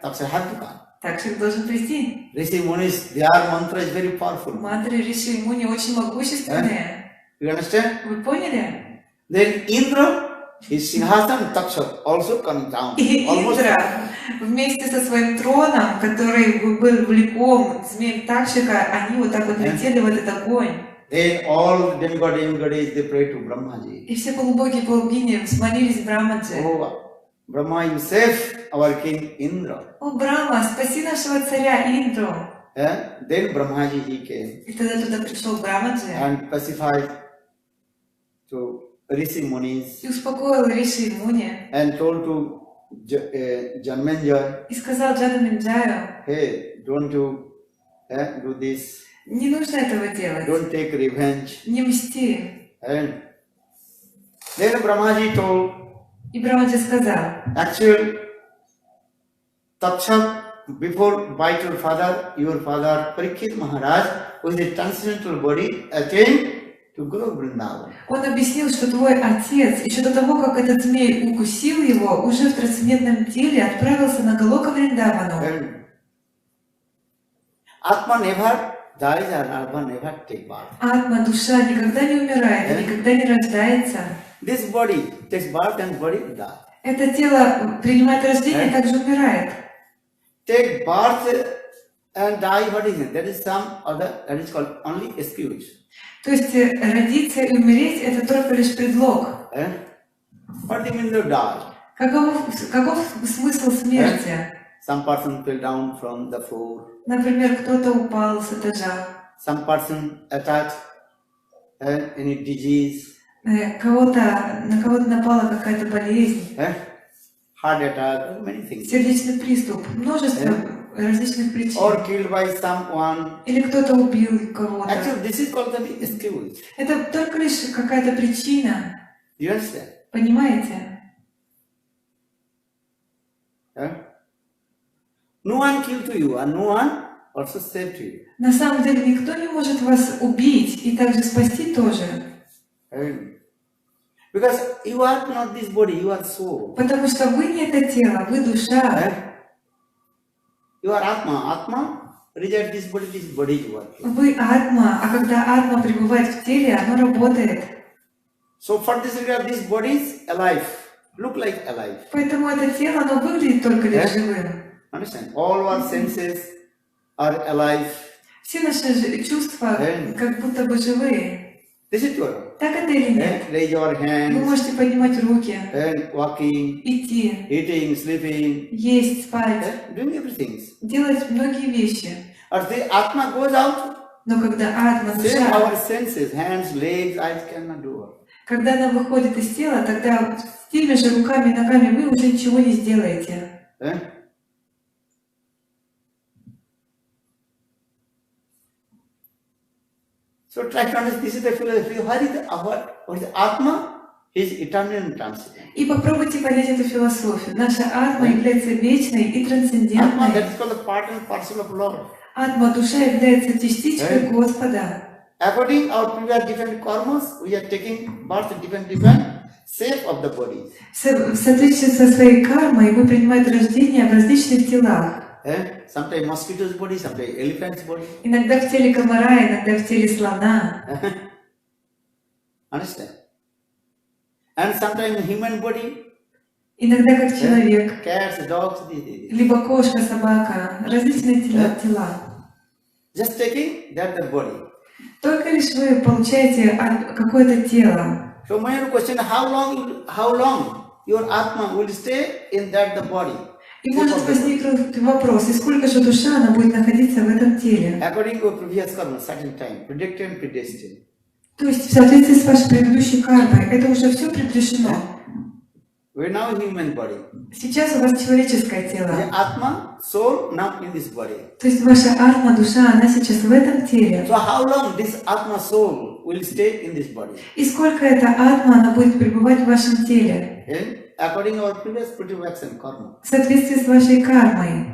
Takshaya had to come. Такшак должен прийти. Rishi Muni's, their mantra is very powerful. Мантры Ришимуни очень могущественные. You understand? Вы поняли? Then Indra, his Singhasana Takshak also coming down. И Almost Индра вместе со своим троном, который был влеком змеем Такшака, они вот так вот летели в этот огонь. Then all demigods, they pray to Brahmaji. И все полубоги и полубогини взмолились Брамаджи. Oh, Brahma, you save our king Indra. О, Брахма, спаси нашего царя Индру. Then Brahmaji, he came И тогда туда пришел Брамаджи and pacified to Rishi Munis и успокоил Риши Муни. and told to Janmenjay, И сказал Джану Минджаю, hey, don't you do this, не нужно этого делать, don't take revenge. не мсти. And then Brahmaji told, И Брамаджи сказал, actually, Takshak, before bite your father Parikshit Maharaj, with a transcendental body, attained to Guru Vrindavan. он объяснил, что твой отец, еще до того, как этот змей укусил его, уже в трансцендентном теле отправился на Галока Вриндавану. And Atma never dies and Atma never take birth. Атма, душа, никогда не умирает, и никогда не рождается. This body takes birth and body dies. Это тело принимает рождение, также умирает. Take birth and die, what is it? That is some other, that is called only excuse. То есть родиться и умереть – это только лишь предлог. What do you mean to die? Каков смысл смерти? Some person fell down from the floor. Например, кто-то упал с этажа, Some person attacked any disease, на кого-то напала какая-то болезнь, heart attack, many things. сердечный приступ, множество различных причин. Or killed by someone. Или кто-то убил кого-то. Actually, this is called the excuse. Это только лишь какая-то причина, You understand? понимаете? No one killed to you, and no one also saved you. На самом деле никто не может вас убить и также спасти тоже. Because you are not this body, you are soul. Потому что вы не это тело, вы душа. You are Atma. Atma reject this body you are. Вы атма, а когда атма пребывает в теле, оно работает. So for this regard, this body is alive, look like alive. Поэтому это тело, оно выглядит только лишь живым. Understand? All our senses are alive. Все наши чувства как будто бы живые. This is true. Так это или нет? Raise your Вы hands можете поднимать руки, and walking, идти, eating, sleeping, есть, спать, doing everything. делать многие вещи. As the Atma goes out, Но когда атма, same душа, our senses, hands, legs, eyes cannot do. когда она выходит из тела, тогда с теми же руками и ногами вы уже ничего не сделаете. So try to understand, this is the philosophy. What is the Atma? Is eternal and transcendent. И попробуйте понять эту философию. Наша атма является вечной и Atma, трансцендентной. that is called the part and parcel of Lord. Атма, душа, является частичкой Господа. According our previous different karmas, we are taking birth different shape of the body. В соответствии со своей кармой вы принимаете рождение в различных телах. Sometimes mosquito's body, sometimes elephant's body. Иногда в теле комара, иногда в теле слона. Understand? And sometimes human body, Иногда как человек. cats, dogs, Либо кошка, собака. Различные тела. just taking that the body. Только лишь вы получаете какое-то тело. So my question: how long your atma will stay in that the body? И может возникнуть вопрос, и сколько же душа она будет находиться в этом теле? According to previous karma, certain time, predicted and predestined. То есть в соответствии с вашей предыдущей кармой, это уже все предрешено. We now human body. Сейчас у вас человеческое тело. The atma, soul, now in this body. То есть ваша атма, душа, она сейчас в этом теле. So how long this atma soul will stay in this body? И сколько эта атма, она будет пребывать в вашем теле? According to our previous action karma. В соответствии с вашей кармой.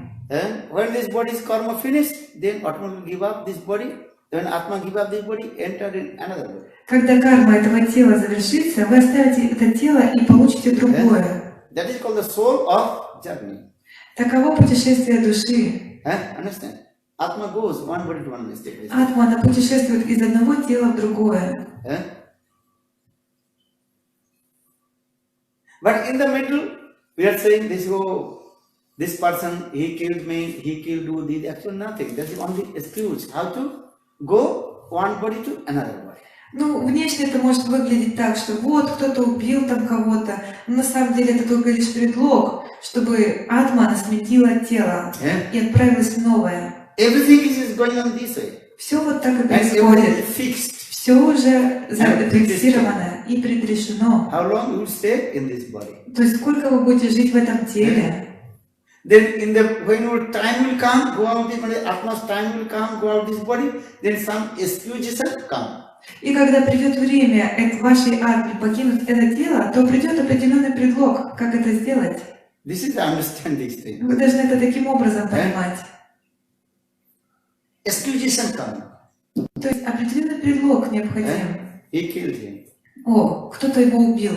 When this body's karma finished, then atma will give up this body. When atma give up this body, enter in another body. Когда карма этого тела завершится, вы оставите это тело и получите другое. That is called the soul of journey. Таково путешествие души. Understand? Atma goes one body to one step. Атма, она путешествует из одного тела в другое. But in the middle, we are saying this person, he killed me, he killed you, this actually nothing. That is only excuse. How to go one body to another body. Ну, внешне это может выглядеть так, что вот кто-то убил там кого-то, но на самом деле это только лишь предлог, чтобы атма она сменила тело и отправилась в новое. Everything is going on this way. Все вот так и And происходит. everything is fixed. Все уже зафиксировано и предрешено. How long you will stay in this body? То есть сколько вы будете жить в этом теле? Then when your time will come, go out this body, Atma's time will come, go out this body, then some excuses come. И когда придет время вашей атме покинуть это тело, то придет определенный предлог, как это сделать. This is understand this thing. Вы должны это таким образом понимать. Excuses come. То есть определенный предлог необходим. He killed him. О, кто-то его убил.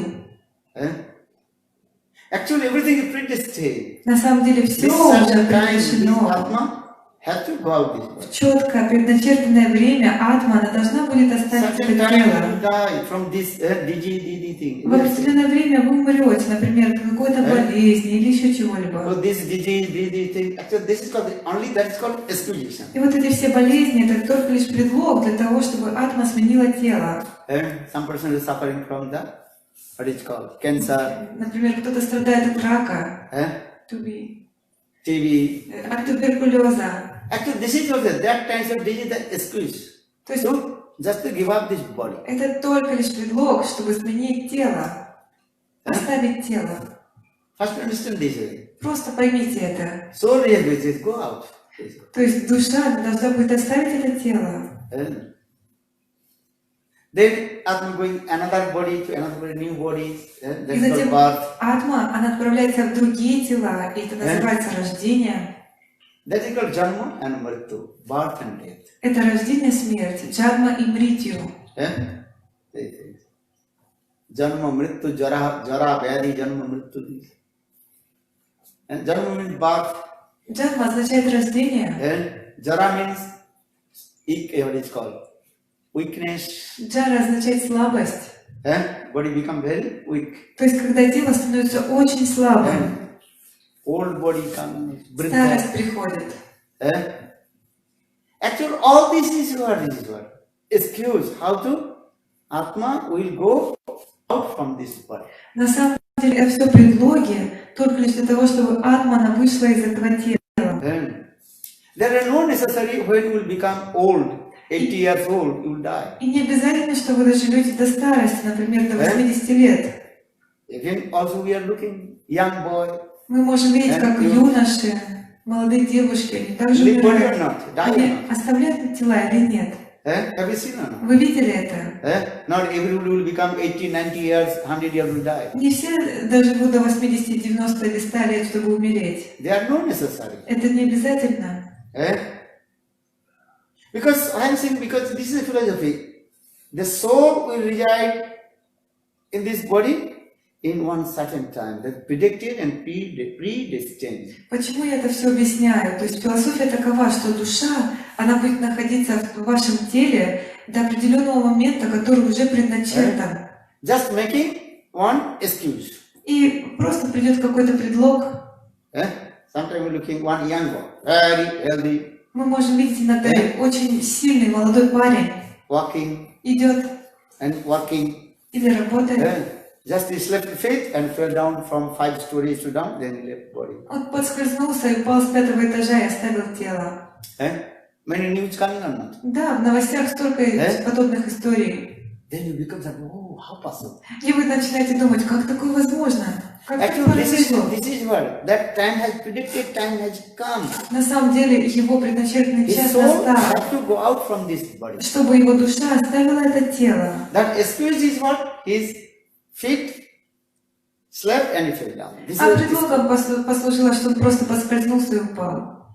Actually, everything is predestined. На самом деле все This уже certain time, this предрешено. Atma has to go out this body. В четкое предначертанное время атма она должна будет оставить Certain это time you тело. die from this DG thing. В определенное время вы умрете, например, от какой-то болезни или еще чего-либо. So this DG thing. Actually, this is called only that is called exclusion. И вот эти все болезни это только лишь предлог для того, чтобы атма сменила тело. And some person is suffering from the what is called cancer, Например, кто-то страдает от рака, TB. от туберкулеза. Actually, this is also that kind of disease that excuse. То есть So just to give up this body. это только лишь предлог, чтобы сменить тело, оставить тело. First understand this way. Просто поймите это. Soul realizes go out. То есть душа должна будет оставить это тело. Then Atma going another body to another body, new body. И That's затем called birth. атма, она отправляется в другие тела, и это называется рождение. That is called Janma and Mrityu, birth and death. Это рождение, смерть, джадма и мритью. Janma, Mrityu, Jara, Vyadhi, Janma, Mrityu. And Janma means birth. Джадма означает рождение. And Jara means what is called weakness. Джара означает слабость. Body become very weak. То есть, когда тело становится очень слабым, Old body comes, старость приходит. Actually, all this is what. Excuse how to Atma will go out from this body. На самом деле, это все предлоги, только лишь для того, чтобы атма она вышла из этого тела. There are no necessary when you will become old, 80 years old, you will die. И не обязательно, что вы доживете до старости, например, до 80 лет. Again, also we are looking young boy. Мы можем видеть, как юноши, молодые девушки, они также Live body or умирают. not, die or Они not. оставляют тела или нет? Have you seen or not? Вы видели это? Not everybody will become 80, 90 years, 100 years will die. Не все доживут до 80, 90 или 100 лет, чтобы умереть. They are not necessary. Это не обязательно. Because I am saying, because this is a philosophy. The soul will reside in this body in one certain time. That's predicted and predestined. Почему я это все объясняю? То есть философия такова, что душа, она будет находиться в вашем теле до определенного момента, который уже предначертан. Just making one excuse. И просто придет какой-то предлог. Sometimes we're looking one young boy, very healthy, Мы можем видеть иногда очень сильный молодой парень walking идет and walking. или работает. Just he slept faith and fell down from 5 stories to down, then he left body. Он подскользнулся и упал с 5-го этажа и оставил тело. Many news coming or not? Да, в новостях столько подобных историй. Then you become like, oh, how possible? И вы начинаете думать, как такое возможно? Как так Actually, произошло? this is what that time has predicted, time has come. На самом деле, его предначертанный His час soul настал, has to go out from this body. чтобы его душа оставила это тело. That excuse is what? His feet slept and he fell down. This А is предлогом послужило, что он просто поскользнулся и упал.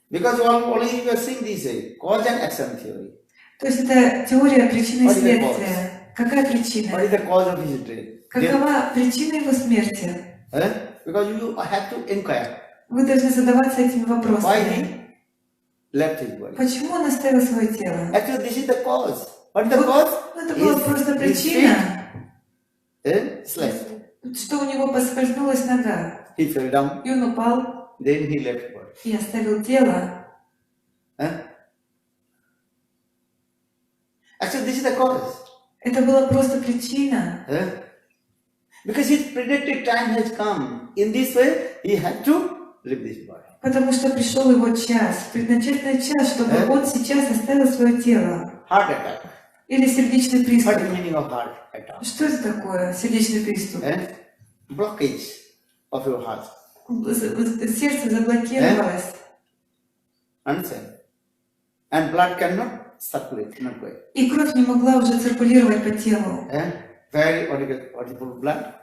because only you are seeing this cause and action theory. То есть это теория причины и What is the следствия. Какая What причина? is the cause of his death? Какова причина его смерти? Because you have to inquire Вы должны задаваться этими why вопросами. he left his body. Почему он оставил свое тело? Actually, this is the cause. What is the cause? Это была просто His причина, feet, slept. что у него поскользнулась нога. He fell down. И он упал Then he left body. и оставил тело. Actually, this is the cause. Это была просто причина. Because his predicted time has come. In this way, he had to leave this body. Потому что пришел его час, предначертанный час, чтобы он сейчас оставил свое тело. Heart attack. Или сердечный приступ. What is the meaning of heart attack? Что это такое, сердечный приступ? Blockage of your heart. Сердце заблокировалось. Understand? And blood cannot circulate, not way. И кровь не могла уже циркулировать по телу. Very audible blood.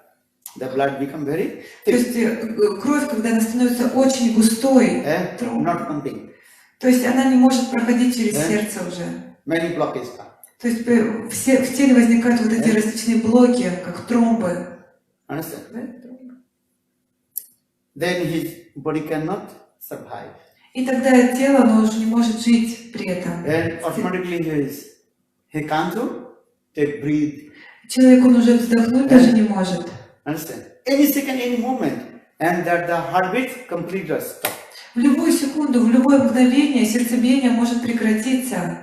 The blood become very То thick. есть кровь, когда она становится очень густой, Not pumping. то есть она не может проходить через сердце уже. Many blockages come. То есть в теле возникают вот эти различные блоки, как тромбы. Understand? Then his body cannot survive. И тогда тело, оно уже не может жить при этом. And automatically he can't take breathe. Человек, он уже вздохнуть даже не может. Understand? Any second, any moment, and that the heartbeat completely stop. В любую секунду, в любое мгновение сердцебиение может прекратиться.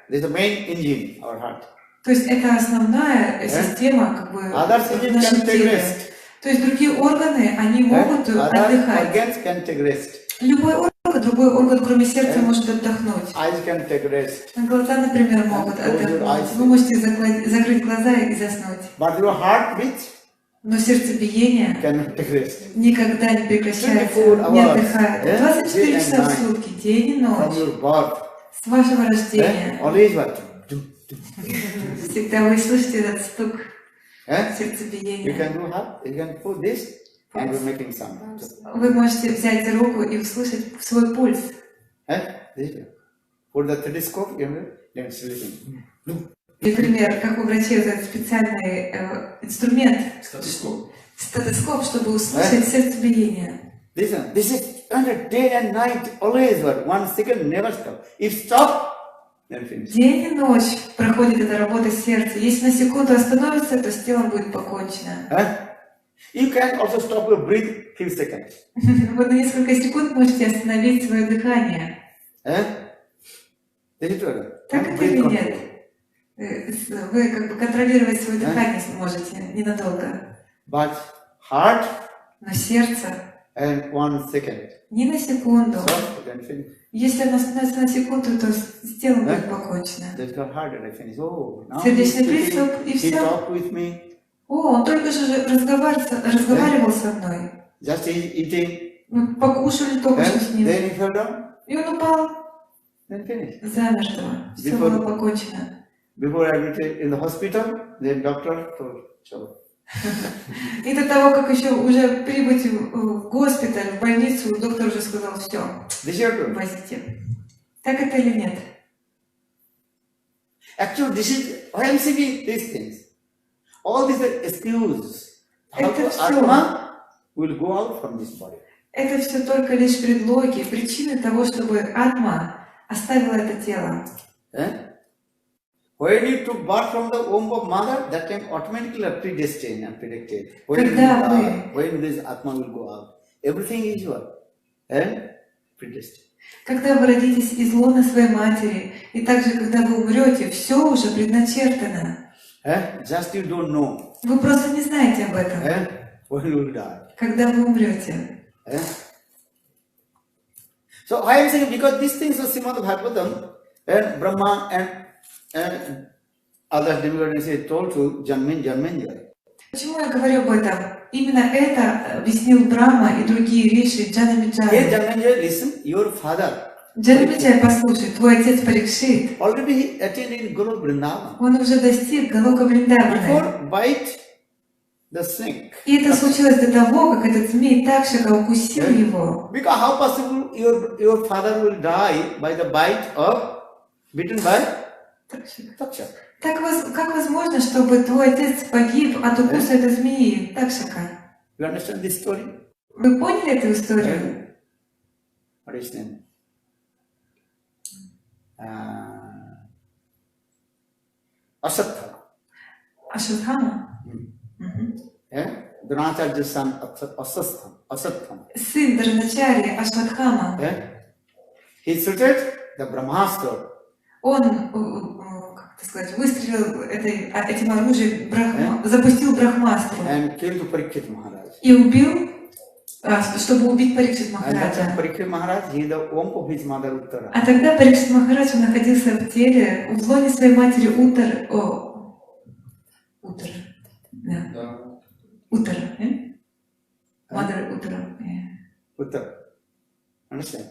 This is the main engine, our heart. То есть это основная система, как бы, Others в engine нашем can take теле. rest. То есть другие органы, они могут Other отдыхать. organs can take rest. Любой орган, другой орган, кроме сердца, может отдохнуть. Eyes can take rest. Глаза, например, могут отдохнуть. Вы можете закрыть глаза и заснуть. But your heartbeat Но сердцебиение cannot take rest. никогда не прекращается, 24 не hours, отдыхает. 24 day and часа в night. сутки, день и From ночь. your birth. С вашего рождения. Always what? Всегда вы слышите этот стук You сердцебиения. can do what? You can put this and we're making sound. Вы можете взять руку и услышать свой пульс. This. Put the stethoscope, then sleeping. Например, как у врачей вот этот специальный инструмент, Стетоскоп. стетоскоп, чтобы услышать сердцебиение. This is under day and night, always what? 1 second, never stop. If stop, then finish. День и ночь проходит эта работа сердца. Если на секунду остановится, то с телом будет покончено. You can also stop your breath few seconds. Вы на несколько секунд можете остановить свое дыхание. Is it true? Так это Breath или control. нет? Вы как бы контролировать свое дыхание сможете ненадолго. But heart Но сердце and 1 second. ни на секунду. Stop, then finish. Если оно остановится на секунду, то с телом будет покончено. That's your heart and I finish. Oh, now Сердечный he's speaking. приступ, и He всё. talked with me. О, он только же разговаривал со мной. Just eating. Мы покушали только что с ним. Then he fell down. И он упал. then finish. Замертво. Все Before- было покончено. Before admitted in the hospital, then doctor told, so И до того, как еще уже прибыть в госпиталь, в больницу, доктор уже сказал, все, this you have to. возите. Так это или нет? Actually, this is why I'm saying these things. All these are excuse. How Это to всё. Atma will go out from this body. Это все только лишь предлоги, причины того, чтобы атма оставила это тело. Eh? When you took birth from the womb of mother, that time automatically predestined and predicted. When, Когда вы- when this Atma will go out, everything is what? Predestined. Когда вы родитесь из лона своей матери, и также, когда вы умрете, все уже предначертано. Just you don't know. Вы просто не знаете об этом, When you will die. когда вы умрете. So I am saying because these things are Srimad Bhagavatam and Brahma and other demigods is told to Janmendra. Почему я говорю об этом? Именно это объяснил Брахма и другие риши Hey Джанамиджая. Janmendra, listen, your father Джанамиджай, послушай, твой отец Парикшит, already he attained in Guru Vrindavan. он уже достиг Галока Вриндавана. Before bite the snake. И это случилось до того, как этот змей Такшака укусил его. Because how possible your father will die by the bite of bitten by Takshak? Как возможно, чтобы твой отец погиб от укуса этой змеи Такшака? You understand this story? Вы поняли эту историю? What is his name? Asatthama. Ашватхама? Dronacharya's son Asatthama. Сын Дроначарьи Ашватхама. He shooted the Brahmastra. Он, как это сказать, выстрелил этим оружием, запустил Брахмастру And killed Parikshit Maharaj. и убил, чтобы убить Парикшит And that time Махараджа. Parikshit Maharaj, he is the womb of his mother Uttara. А тогда Парикшит Махарадж находился в теле, в лоне своей матери Утар. Да. Утара. Mother Утара. Uttara. Understand?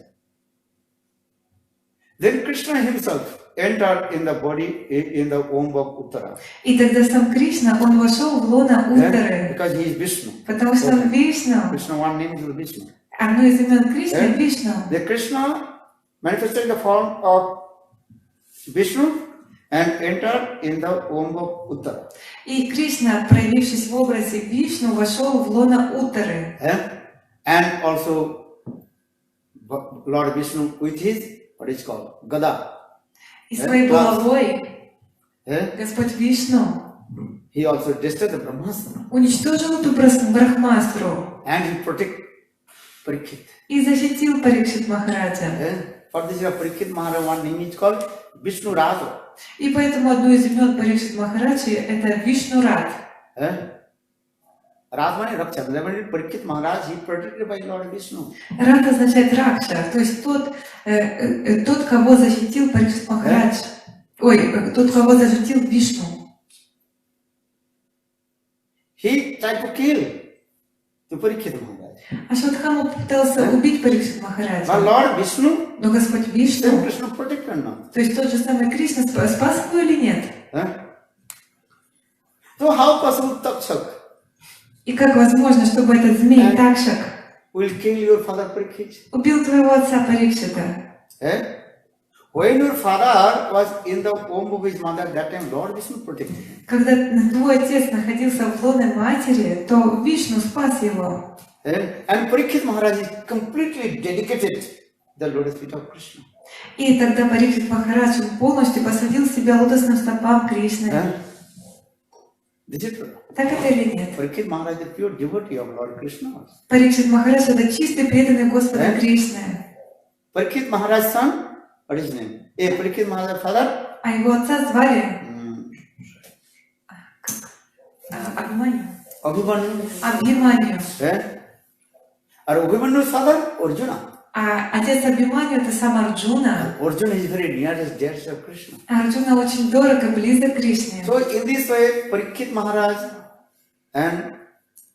Then Krishna himself entered in the body, in the womb of Uttara. И тогда сам Кришна, он вошел в лоно Уттары, Because he is Vishnu. потому что он Вишну. Krishna, one name is Vishnu. Одно из имен Кришны — Вишну. The Krishna manifested in the form of Vishnu and entered in the womb of Uttara. И Кришна, проявившись в образе Вишну, вошел в лоно Уттары. And also Lord Vishnu with his, what is called, Gada. И своей булавой Господь Вишну He also destroyed the Brahmastra. уничтожил эту Брахмастру And he protected Parikshit. и защитил Парикшит Махараджа. For this Parikshit Maharaj, one name is called Vishnu Raja. И поэтому одно из имен Парикшит Махараджи — это Вишнурат. Rajmani Raksha. Parikshit Maharaj, he protected by Lord Vishnu. Рат означает Ракша, то есть тот, кого защитил Парикшит Махарадж. Ой, тот, кого защитил Вишну. He tried to kill the Parikshit Maharaj. Ашватхама попытался убить Парикшит But Махараджа, Lord Vishnu, но Господь then Вишну, Krishna protected now. то есть тот же самый Кришна, спас его или нет? So how possible Takshak И как возможно, чтобы этот змей Такшак will kill your father Parikshit? убил твоего отца Парикшита? When your father was in the womb of his mother, that time Lord Vishnu protected him. Когда твой отец находился в лоне матери, то Вишну спас его. And Parikshit Maharaj is completely dedicated the lotus feet of Krishna. И тогда Парикшит Махарадж полностью посвятил себя лотосным стопам Кришны. This is true. Так это или нет? Parikshit Maharaj is a pure devotee of Lord Krishna. Парикшит Махарадж — это чистый преданный Господа Кришны. Parikshit Maharaj's son, what is his name? Parikshit Maharaj's father, А его отца звали Абхиманью. Abhimanyu. Абхиманью. And Abhimanyu's father, Arjuna. А отец Абхиманью — это сам Арджуна. Arjuna is very nearest dear to Krishna. Арджуна очень дорого, близок к Кришне. So in this way, Parikshit Maharaj and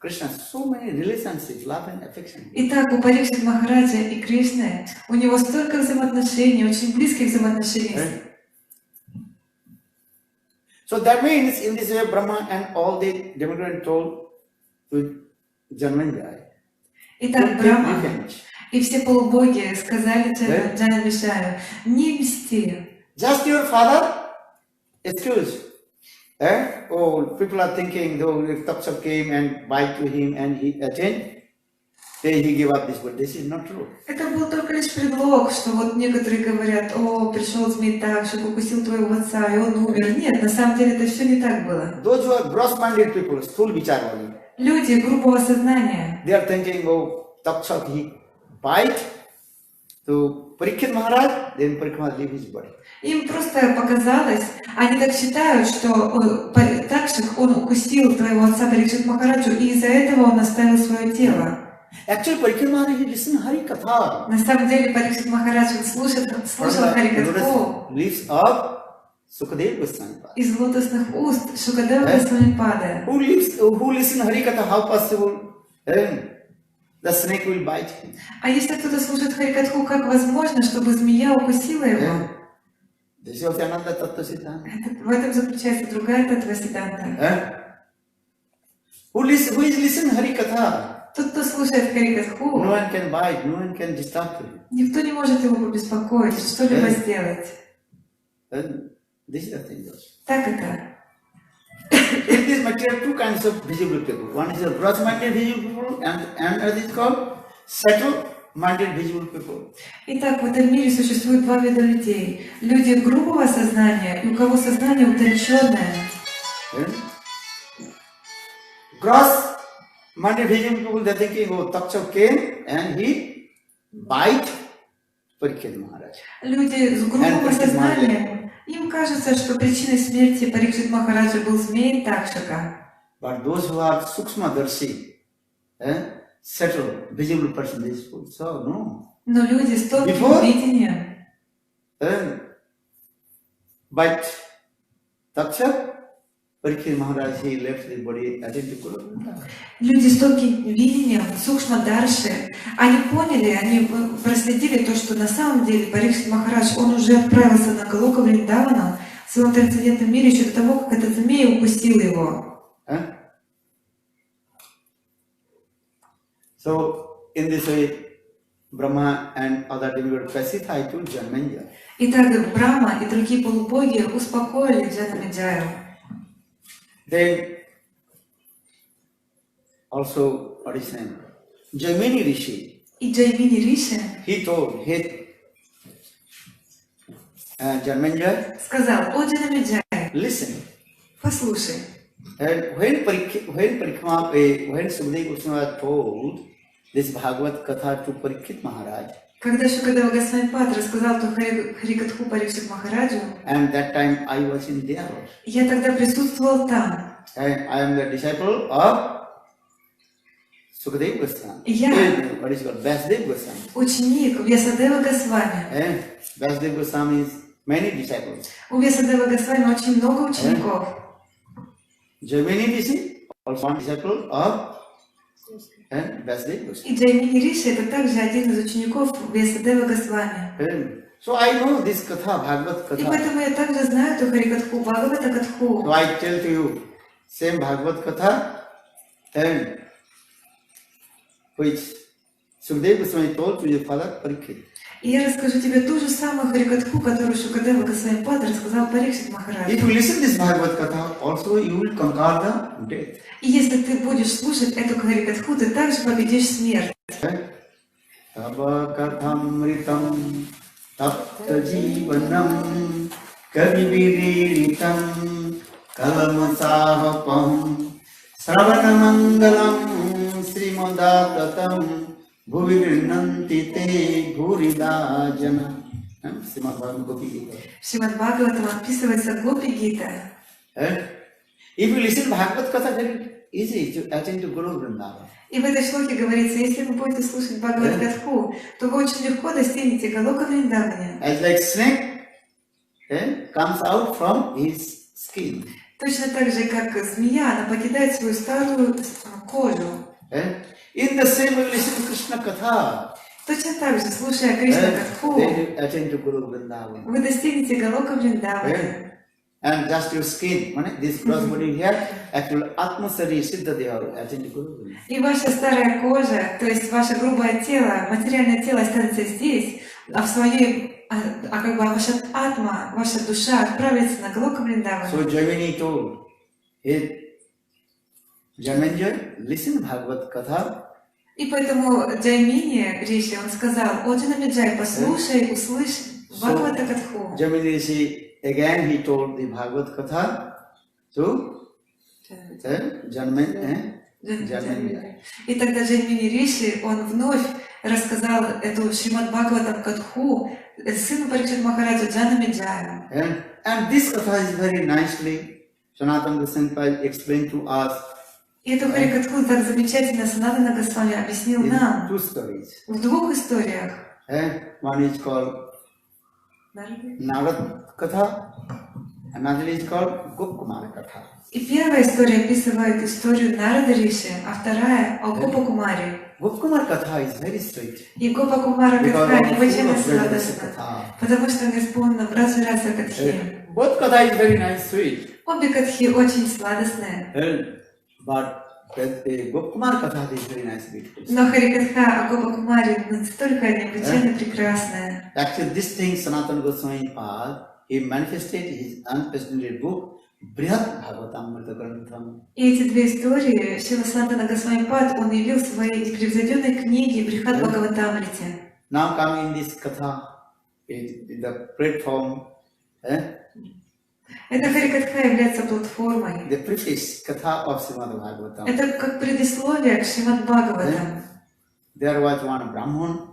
Krishna, so many relationships, love and affection. Итак, у Парикшит Махараджа и Кришны у него столько взаимоотношений, очень близких взаимоотношений. Right? So that means in this way Brahma and all the demigods told to Janmendra, Итак, "Take Брахма revenge. и все полубоги сказали Да. Джанамишаю: не мсти. Just your father, excuse. Oh, people are thinking, though, if Tapsa came and bite to him and he attained, then he gave up this, but this is not true. Это был только лишь предлог, что вот некоторые говорят: о, пришел змей Такшак, укусил твоего отца, и он умер. Нет, на самом деле это все не так было. Those who are gross-minded people, full vicharvali, Люди грубого сознания, they are thinking, oh, Tapsa, he bite to Parikshit Maharaj, then Parikshit Maharaj leave his body. им просто показалось, они так считают, что Такшак, он укусил твоего отца Парикшит Махараджу, и из-за этого он оставил свое тело. Actually, Parikshit Maharaj, he listened Hari Katha. На самом деле Парикшит Махарадж слушал Харикатху Lives of Sukadeva Goswami. из лотосных уст Шукадева Госвамипада. Who listen Hari Katha, how possible the snake will bite him? А если кто-то слушает Харикатху, как возможно, чтобы змея укусила его? This is also another Tattva Siddhanta. В этом заключается другая татва Сиддханта. Who is listening Hari Katha? Тот, кто слушает Харикатху, No one can bite, no one can disturb him. никто не может его побеспокоить, что-либо сделать. This is the thing. Так это. In this material, two kinds of visible people. One is the gross-minded visible people, and another is called subtle-minded visible people. Итак, в этом мире существует два вида людей. Люди грубого сознания и у кого сознание утонченное. Gross-minded visible people, they are thinking, oh, Tapsa came and he bite Parikshit Maharaj. Люди с грубого сознанием, им кажется, что причиной смерти Парикшит Махараджа был змей Такшака. But those who are Sukshma-darshi, subtle, visible person, they say, so no. Но люди с тонким видением, But Tapsa, Parikshit Maharaj, he left the body, attended to Kula. люди с тонким видением, Сукшма-дарши, они поняли, они проследили то, что на самом деле Парикшит Махарадж, он уже отправился на Галока Вриндавана в своем трансцендентном мире еще до того, как этот змей укусил его. So, in this way, Brahma and other demigods pacified to Janmendra. Итак, Брахма и другие полубоги успокоили Джанамеджаю. Then, also, what is name? Jaimini Rishi, И Джаймини Риши he told Janmendra, сказал: о Джанамеджай, listen, послушай, and when Sukadeva Goswami told this Bhagavad Katha to Parikshit Maharaj, когда Шукадева Госвамипад рассказал ту Харикатху Парикшит Махараджу, and that time I was in there. я тогда присутствовал там. And I am the disciple of Sukadeva Goswami. Yeah. What is called Vasudev Goswami. Ученик Вьясадева Госвами. And Vasudev Goswami is many disciples. У Вьясадева Госвами очень много учеников. Jaimini Rishi, also one disciple of Vasudev Goswami. И Джаймини Риши это также один из учеников Вьясадева Госвами. So I know this Katha, Bhagavad И Katha. поэтому я также знаю эту Харикатху, Бхагавата Катху. So I tell to you, same Bhagavad Katha, and which Sukadeva Goswami told to your father Parikshit. И я расскажу тебе ту же самую Харикатху, которую Шукадева Госвамипад рассказал Парикшит Махараджу. If you listen this Bhagavad Katha, also you will conquer the death. И если ты будешь слушать эту Харикатху, ты также победишь смерть. Tava kathamritam tapta jivanam kaviviriritam kalamasahapam sravanamangalam srimadatam bhuvi grinanti te bhurida jana. Srimad Bhagavad Gita. Шримад Бхагаватам описывается Гопи Гита. If you listen Bhagavad Katha, very easy to attend to Guru Vrindavan. И в этой шлоке говорится, если вы будете слушать Бхагават Катху, то вы очень легко достигнете Галока Вриндавана. As like snake comes out from his skin. Точно так же, как змея, она покидает свою старую кожу. In the same way, listen to Krishna Katha. Точно так же, слушая Кришна Катху, They attend to Guru Vrindavan. вы достигнете Галока Вриндавана. And just your skin, this cross body here, actual Atmasari Siddha, they are attend to Guru Vrindavan. И ваша старая кожа, то есть ваше грубое тело, материальное тело останется здесь, а в своей, как бы ваша атма, ваша душа отправится на Галока Вриндавана. So Jaimini told, hey, Jaminjay, listen Bhagavad Katha. И поэтому Джаймини Риши, он сказал: «О Джанамиджай, послушай, услышь Бхагавата Катху». Jaimini Rishi, again he told the Bhagavad Katha to Jaminjay. И тогда Джаймини Риши, он вновь рассказал эту Шримад Бхагаватам Катху сыну Парикшит Махараджа Джанамиджаю. And this Katha is very nicely, Sanatana Goswami explained to us. И эту Харикатху так замечательно Санатана Госвами объяснил In нам two stories. в двух историях. One is called Narad Katha, another is called Gopkumar Katha. И первая история описывает историю Нарада Риши, а вторая о Гопа Кумаре. Gopkumar Katha is very sweet. И Гопа Кумара Катха необычайно Because сладостна, потому что она исполнена в Раджараса Катхи. Both Katha is very nice, sweet. Обе Катхи очень сладостные. But Gopkumar Katha is very nice, beautiful. Но Харикатха о Гопа Кумаре настолько необычайно прекрасная. Actually, this thing Sanatana Goswami Pad, he manifested his unprecedented book, Brihat Bhagavatamrita Grantham. И эти две истории Шрила Санатана Госвами Пад, он явил в своей превзойденной книге Брихат Бхагаватамрите. Now coming in this Katha, in the platform, Эта Харикатха является платформой. the preface Katha of Srimad Bhagavatam. Это как предисловие к Шримад Бхагаватам. There was one Brahman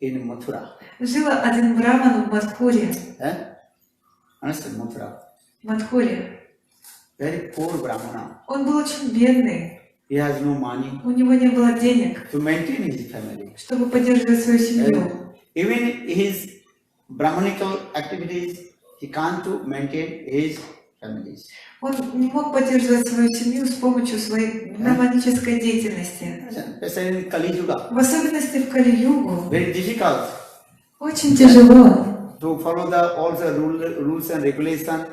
in Mathura. Жил один браман в Мадхуре. Understand Mathura? Мадхуре. Very poor Brahmana. Он был очень бедный. He has no money У него не было денег, to maintain his family. чтобы поддерживать свою семью. Even his Brahmanical activities, he can't to maintain his families. Он не мог поддерживать свою семью с помощью своей браманической деятельности. Especially in Kali Yuga, В особенности в Кали-югу. very difficult Очень тяжело to follow all the rules and regulations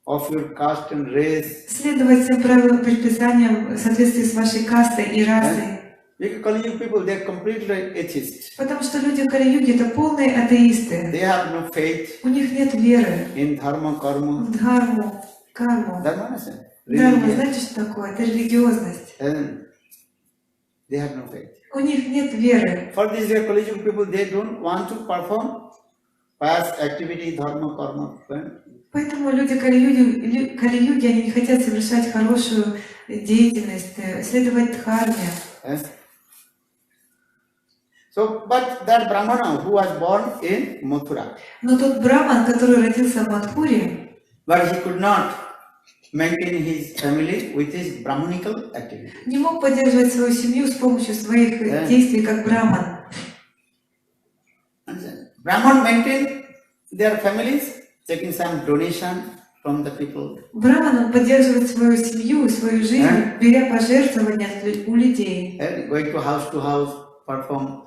of your caste and race. следовать всем правилам и предписаниям в соответствии с вашей кастой и расой. Because Kali Yuga people, they are completely atheists. Потому что люди в Кали-юге это полные атеисты. They have no faith У них нет веры in dharma, karma. в дхарму, карму. Dharma, understand? Дхарма, Religion. знаете, что такое? Это религиозность. And they have no faith. У них нет веры. For these Kali Yuga people, they don't want to perform past activity, dharma, karma. Поэтому люди Кали-юги, они не хотят совершать хорошую деятельность, следовать дхарме. Yes. So, but that Brahmana who was born in Mathura, Но тот браман, который родился в Мадхуре, but he could not maintain his family with his Brahmanical activity. не мог поддерживать свою семью с помощью своих действий как браман. Brahman maintained their families, taking some donation from the people. Браман, он поддерживает свою семью, свою жизнь, беря пожертвования у людей. And going to house, perform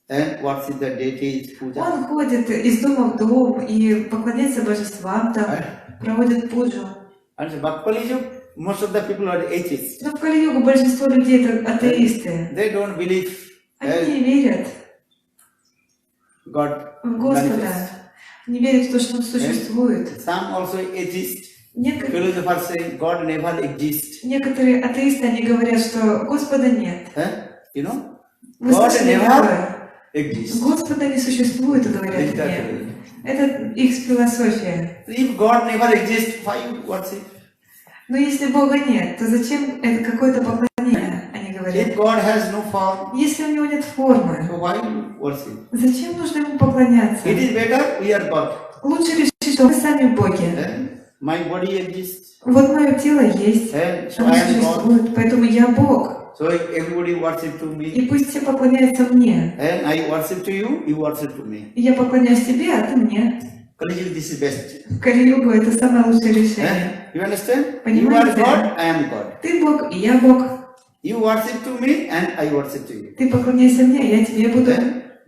and worship the deities, puja. Он ходит из дома в дом и поклоняется божествам, там, проводит пуджу. And but Kali Yuga, most of the people are atheists. Но в Кали-югу большинство людей это атеисты. They don't believe Они не верят God в Господа, manifests. не верят в то, что Он существует. Some also atheists. Некоторые Philosophers say God never exists. атеисты, они говорят, что Господа нет. You know? Вы God слышали never такое? exists. Господа не существует, говорят мне. Это их философия. If God never exists, why you worship? Но если Бога нет, то зачем это какое-то поклонение, они говорят. If God has no form, Если у Него нет формы, so why you worship? зачем нужно Ему поклоняться? It is better we are God. Лучше решить, что вы сами боги. My body exists. Вот мое тело есть, So оно I am God. существует, поэтому я Бог. So everybody worship to me. И пусть все поклоняются мне. And I worship to you, you worship to me. И я поклоняюсь тебе, а ты мне. Kali Yuga, this is best. В Кали-югу это самое лучшее решение. You understand? You are Понимаете? God, I am God. Ты Бог, и я Бог. You worship to me and I worship to you. Ты поклоняйся мне, я тебе буду.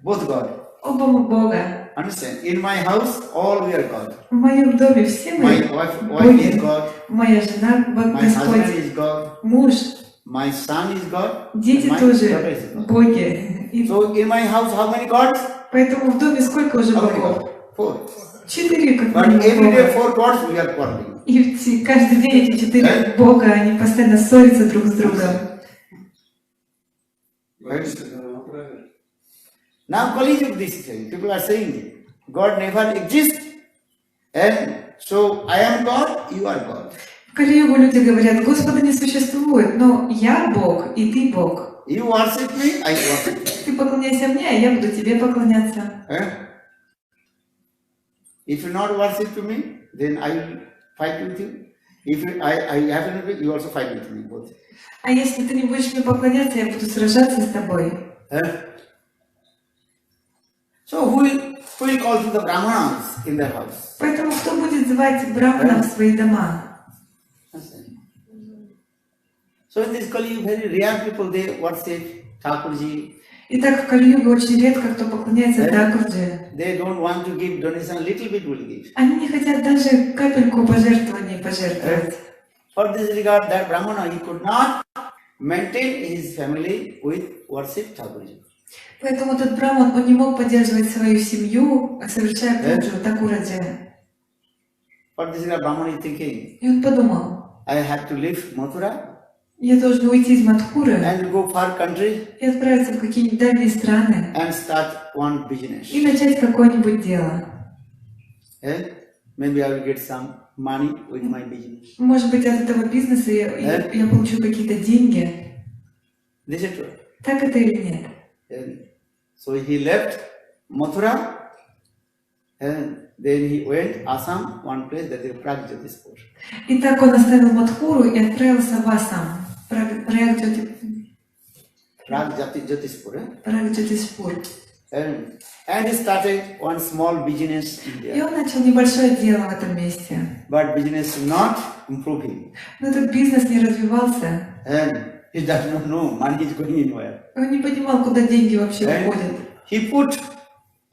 Both God. Оба мы Бога. Understand? In my house, all we are God. В моем доме все мы My wife is боги. God. Моя жена Бог My husband Господь. is God. Муж. My son is God. Дети And my daughter тоже is God. боги. И So in my house, how many gods? поэтому в доме сколько уже How many богов? gods? 4. 4 как But минимум every day бога. 4 gods we are quarreling. И каждый день эти 4 бога, они постоянно ссорятся друг с другом. Now Kali Yuga, this thing, people are saying God never exists, and so I am God, you are God. В Кали-югу люди говорят, Господа не существует, но я Бог, и ты Бог. You worship me, I worship you. Ты поклоняйся мне, а я буду тебе поклоняться. If you not worship to me, then I will fight with you. If I happen to be, you also fight with me both. А если ты не будешь мне поклоняться, я буду сражаться с тобой. So who will call to the Brahmanas in their house? Поэтому кто будет звать браманов в свои дома? So in this Kali, very rare people they worship Thakurji. Итак, в Кали-юге очень редко кто поклоняется Такурджи. They don't want to give donation, little bit will give. Они не хотят даже капельку пожертвований пожертвовать. For this regard, that Brahmana, he could not maintain his family with worship Thakurji. Поэтому этот браман, он не мог поддерживать свою семью, совершая пуджу Такураджи. For this regard, Brahmana is thinking, И он подумал, I have to leave Mathura я должен уйти из Мадхуры and go far country и отправиться в какие-нибудь дальние страны and start one business. и начать какое-нибудь дело. Maybe I will get some money with my business. Может быть, от этого бизнеса я получу какие-то деньги. This is true. Так это или нет? So he left Mathura and then he went Assam, one place that is Pragjyotispur. Итак, он оставил Мадхуру и отправился в Ассам. Праgjотиспур. And he started one small business in И there. он начал небольшое дело в этом месте. But business is not improving. Но этот бизнес не развивался. And he does not know money is going anywhere. Он не понимал, куда деньги вообще And уходят. he put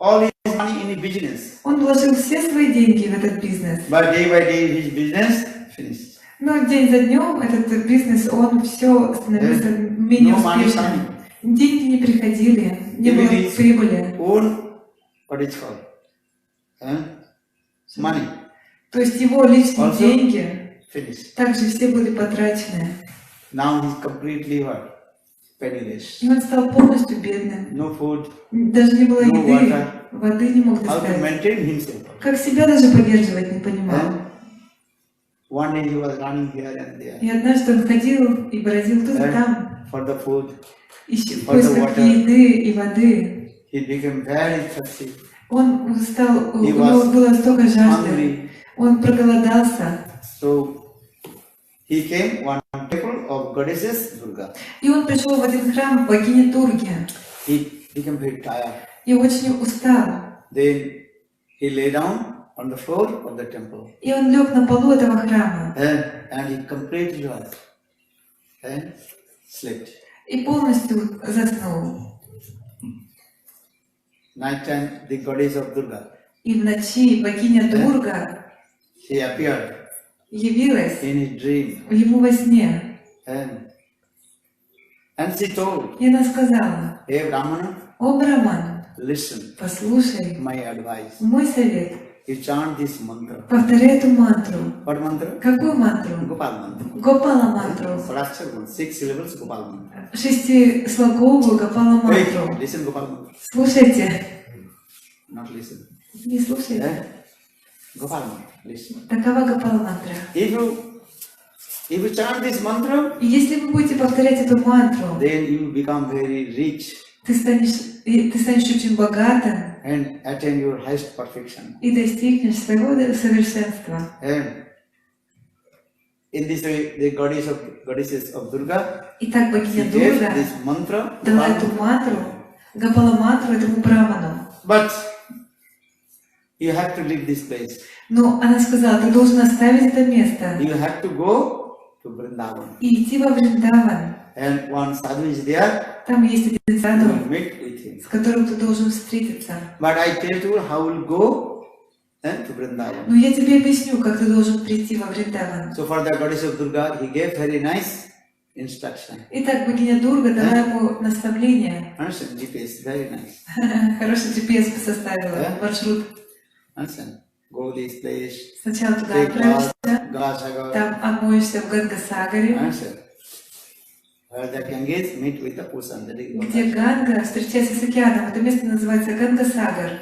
all his money in his business. Он вложил все свои деньги в этот бизнес. But day by day his business finished. Но день за днем этот бизнес, он все становился менее успешным. Деньги не приходили, не было прибыли. Own, what is called? Money. То есть его личные Also деньги finished. также все были потрачены. Now he's completely what? Penniless. И он стал полностью бедным. No food. Даже не было No еды, water. воды не мог How to достать. maintain himself? Как себя даже поддерживать не понимал. One day he was running here and there И однажды он ходил и бродил тут и там, for the food. в For the поисках water. еды и воды. He became very thirsty, Он стал, у He него was было столько жажды. hungry. Он проголодался. So he came one temple of goddesses Durga. И он пришел в один храм богини Дурги. He became very tired. И очень устал. Then he lay down on the floor of the temple И он лег на полу этого храма. and he completely was and slept. И полностью заснул. Night time, the goddess of Durga, И в ночи богиня Дурга she appeared явилась in his dream ему во сне. and she told, И она сказала: hey Brahmana, «О, Браман, listen послушай my advice. мой совет. You chant this mantra. Повторяй эту мантру». What mantra? Какую мантру? Gopal mantra. Гопала мантру. Fracture mantra. 6 syllables Gopal mantra. Шестислоговую Гопала Hey, мантру. listen Gopal mantra. Слушайте. Not listen. Не слушайте. Gopal mantra. Listen. Такова Гопала мантра. If you chant this mantra, И если вы будете повторять эту мантру, then you become very rich ты станешь очень богатым and attain your highest perfection. и достигнешь своего совершенства. And in this way, the goddesses of Durga, Итак, she богиня gave Дурга this mantra. дала эту мантру, Гопала мантру этому браману. But You have to leave this place. Но она сказала, ты должен оставить это место You have to go to Vrindavan. и идти во Вриндаван. And one sadhu is there, Там есть один you саду, will meet with him. с которым ты должен встретиться. But I tell you how we'll go to Vrindavan. Но я тебе объясню, как ты должен прийти во Вриндаван. So for the goddess of Durga, he gave very nice instruction. Итак, богиня Дурга дала ему наставление. Understand? GPS, very nice. Хороший GPS составила, маршрут. Understand? Go this place, Сначала туда take отправишься, Ganga Sagar. там омоешься в Гангасагаре, Understand? Where the Ganges meet with the ocean. That is где Ганга встречается с океаном. Это место называется Гангасагар.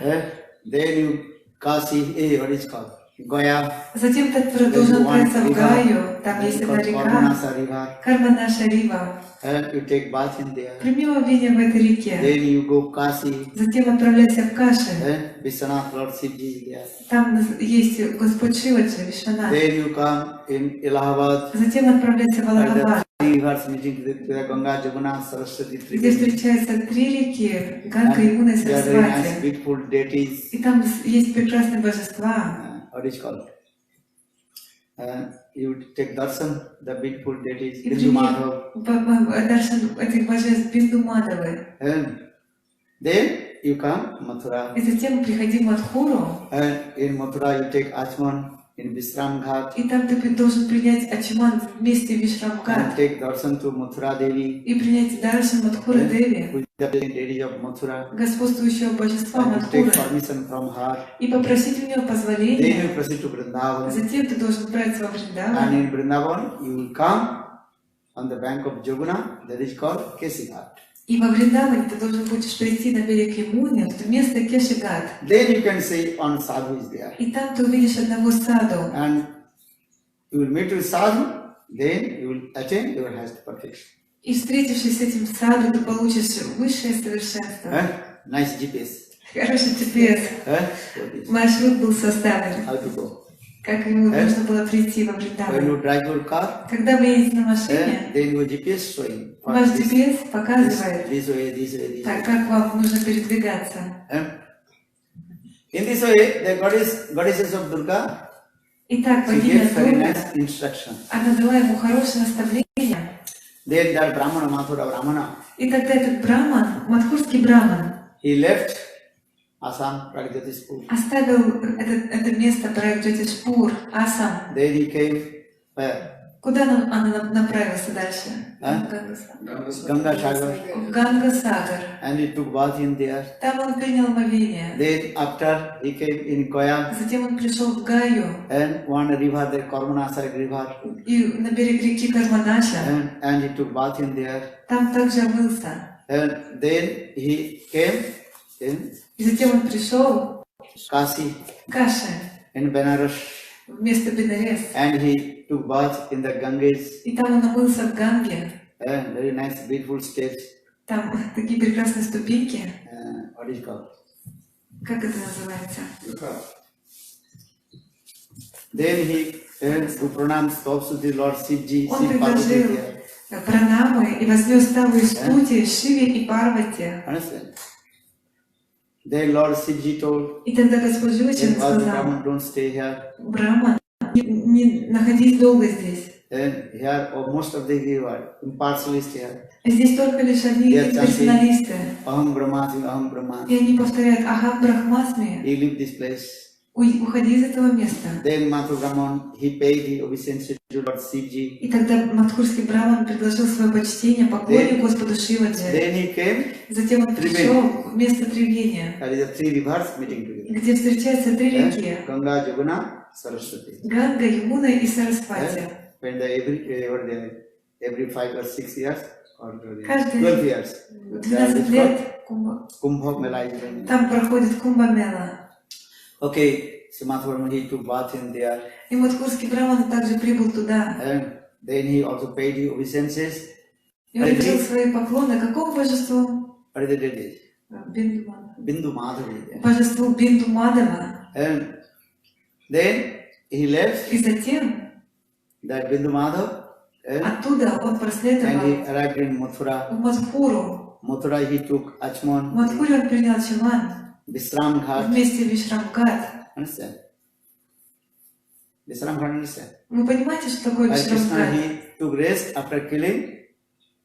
Then you Kasi, what is called? Gaya. Затем ты должен отправиться в Гаю, там есть одна река, Karmanasa river. Карманаша Рива. You take bath in there. Прими омовение в этой реке. Then you go Kasi. Затем отправляйся в Каши. Vishwanath Lord Shivji is there. Там есть Господь Шиваджи, Вишванат. Then you come in Allahabad. Затем отправляйся в Аллахабад, Three rivers meeting with the Ganga, Jamuna, Saraswati, где Tripura. встречаются три реки, Ганга, Ямуна и There are very nice, Сарасвати. beautiful deities. И там есть прекрасные божества. What is called? You take darshan, the beautiful deities, И Bindu прими Madhav. даршан этих божеств Бинду Мадавы. And then you come Mathura. И затем приходи в Мадхуру, And in Mathura you take Achman in Vishram Ghat. и там ты должен принять Ачман вместе And Вишрамкат take darshan to Mathura Devi, и принять даршан Мадхура Деви, who is the deity of Mathura. господствующего божества And you take Мадхуры, permission from her. и попросить у нее Then позволения. you proceed to Vrindavan. Затем ты должен отправиться во And Вриндаван. in Vrindavan you will come on the bank of Jaguna, that is called Kesighat. И во Вриндаване ты должен будешь прийти на берег Ямуни, в место Кешигат. Then you can say one sadhu is there. И там ты увидишь одного саду. And you will meet with sadhu, then you will attain your highest perfection. И встретившись с этим саду, ты получишь высшее совершенство. Nice GPS. Хороший GPS. What is? Маршрут был составлен, How to go? как ему нужно было прийти во When Вриндаван. you drive your car, Когда вы едете на машине, then your GPS showing. ваш This, GPS показывает, this way, this way, this так way. как вам нужно передвигаться. In this way, the goddesses of Durga, Итак, she богиня gives very Дурга, nice instruction. она дала ему хорошее наставление. Then that Brahmana, Mathura Brahmana, И тогда этот браман, мадхурский браман, he left Assam, Pragjyotispur. оставил это место Прагджотишпур, Асам. Then he came where? Куда она направился дальше? А? В Ganga Sagar. Гангасагар. And he took bath in there. Там он принял омовение. Then after he came in Gaya Затем он пришел в Гаю and one river, the Karmanasa river, и на берег реки Карманаша. and he took bath in there. Там также омылся. And then he came in И затем он пришел Kasi, в Каши, in Benares, в место Бенарес. and he took bath in the Ganges. И там он омылся в Ганге. And very nice, beautiful steps. Там такие прекрасные ступеньки. What is it called? Как это называется? Then he to pronounce stops to the Lord Shivji, Он Shiv Parvati предложил there. пранамы и вознес ставую студии Шиве и Парвати. Understand? Then Lord Shivji told, И тогда Господь Шиваджи then сказал: Brahman, don't stay here. Брахман, не находись долго здесь. Then here, most of the river, impartialist here. Здесь только лишь одни Yes, персоналисты. Aham Brahmasmi, Aham Brahman. И они повторяют Ахам Брахмасми. He leave this place. Уходи из этого места. Then Mathu Brahman, he paid the obeisance to Lord Shivji. И тогда Мадхурский Браман предложил свое почтение, поклоне Then- Господу Шиваджи. Then he came, Затем он пришел в место Тривения, there is a three rivers meeting together. где встречаются три реки: Ganga, Jamuna, Saraswati. Ганга, Ямуна и Сарасвати. When every 5 or 6 years or Каждый 12 years, 12 лет Kumbh Mela is running. там проходит Кумбамела. Okay, so Mathu Brahman, he took bath in there, И Мадхурский Браман также прибыл туда. and then he also paid the obeisances. И он предложил свои поклоны какому божеству? What is the date? Бинду Мадава. Bindu Madhavi. Божеству Бинду Мадава. And then he left И затем that Bindu Madhav, and оттуда он he проследовал arrived in Mathura. в Мадхуру. Mathura he took В Achman, Мадхуре он принял Чаман Vishram Ghat, вместе в Вишрамкат. Understand? Vishram Ghat, understand? Вы понимаете, что такое While Krishna, Вишрамгат? he took rest after killing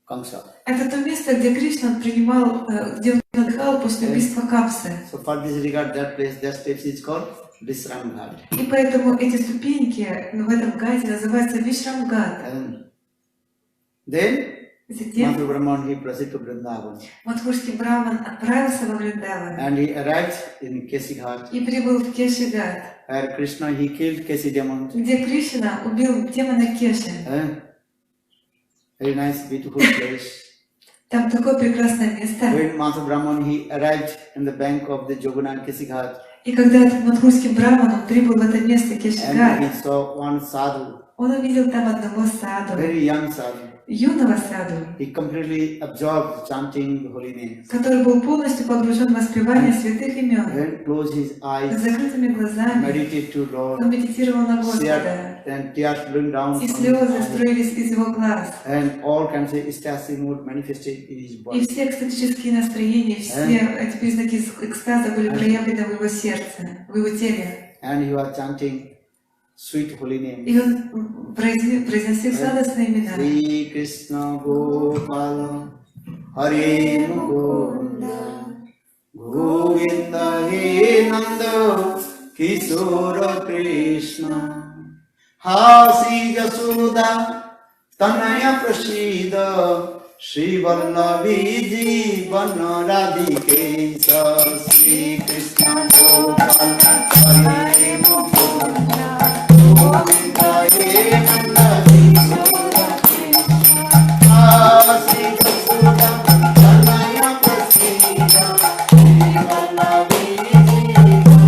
Kamsa. Это то место, где Кришна принимал, где он отдыхал после убийства Камсы. So for this regard, that place is called Vishram Ghat. И поэтому эти ступеньки в этом гате называются Вишрамгат. And then Затем Madhu Brahman, he proceeded to Vrindavan. Мадхурский Браман отправился во Вриндаван And he arrived in Kesi Ghat, и прибыл в Кешигат, where Krishna, he killed Kesi demon. где Кришна убил демона Кеши. Very nice, beautiful place. Там такое прекрасное место. When Madhu Brahman, he arrived in the bank of the Joguna and Kesi Ghat, И когда этот Мадхурский Браман он прибыл в это место and Кешигат, he saw one sadhu, он увидел там одного саду, very young sadhu. юного саду, He completely absorbed chanting the holy names. который был полностью погружен в воспевание святых имен. Then closed his С eyes, закрытыми глазами meditated to Lord, он медитировал на Господа, and tears flowing down и from his слезы eyes, струились из его глаз. and all kinds of ecstasy mood manifested in his И body. все экстатические настроения, все эти признаки экстаза были проявлены в его сердце, в его теле. And he was chanting sweet holy names. И он произносил сладостные имена. Shri Krishna Gopala Hare Mukunda Govinda He Nanda Kishora Krishna Hasi Yasuda Tanaya Prasida Shri Vallavi Jeevan Radhikesa Shri Krishna Gopala Hare Mukunda Govinda He Nanda Kishora Krishna Hasi Yasuda Tanaya Prasida Shri Vallavi Jeevan Radhikesa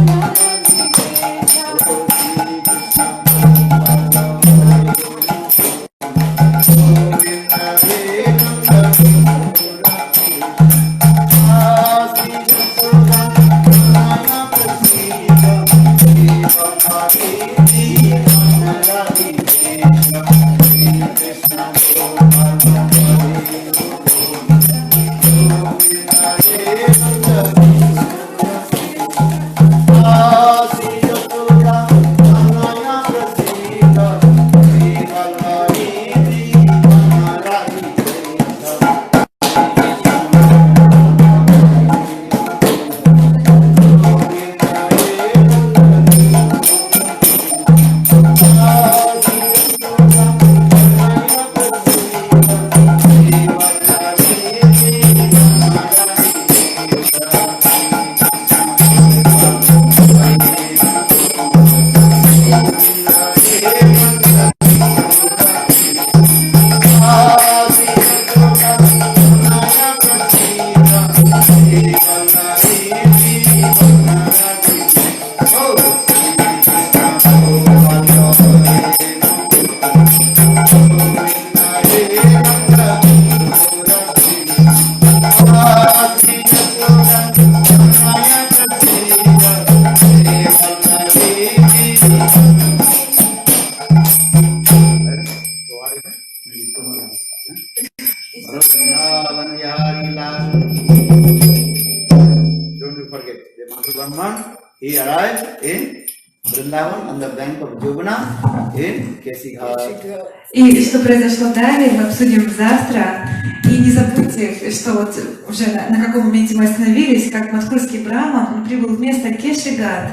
Shri Krishna Don't forget, the Madhu Brahman, he arrived in Vrindavan on the bank of Jumuna in Kesi Ghat. И что произошло далее, мы обсудим завтра. И не забудьте, что вот уже на каком моменте мы остановились, как Мадхурский Браман, он прибыл в место Кешигат.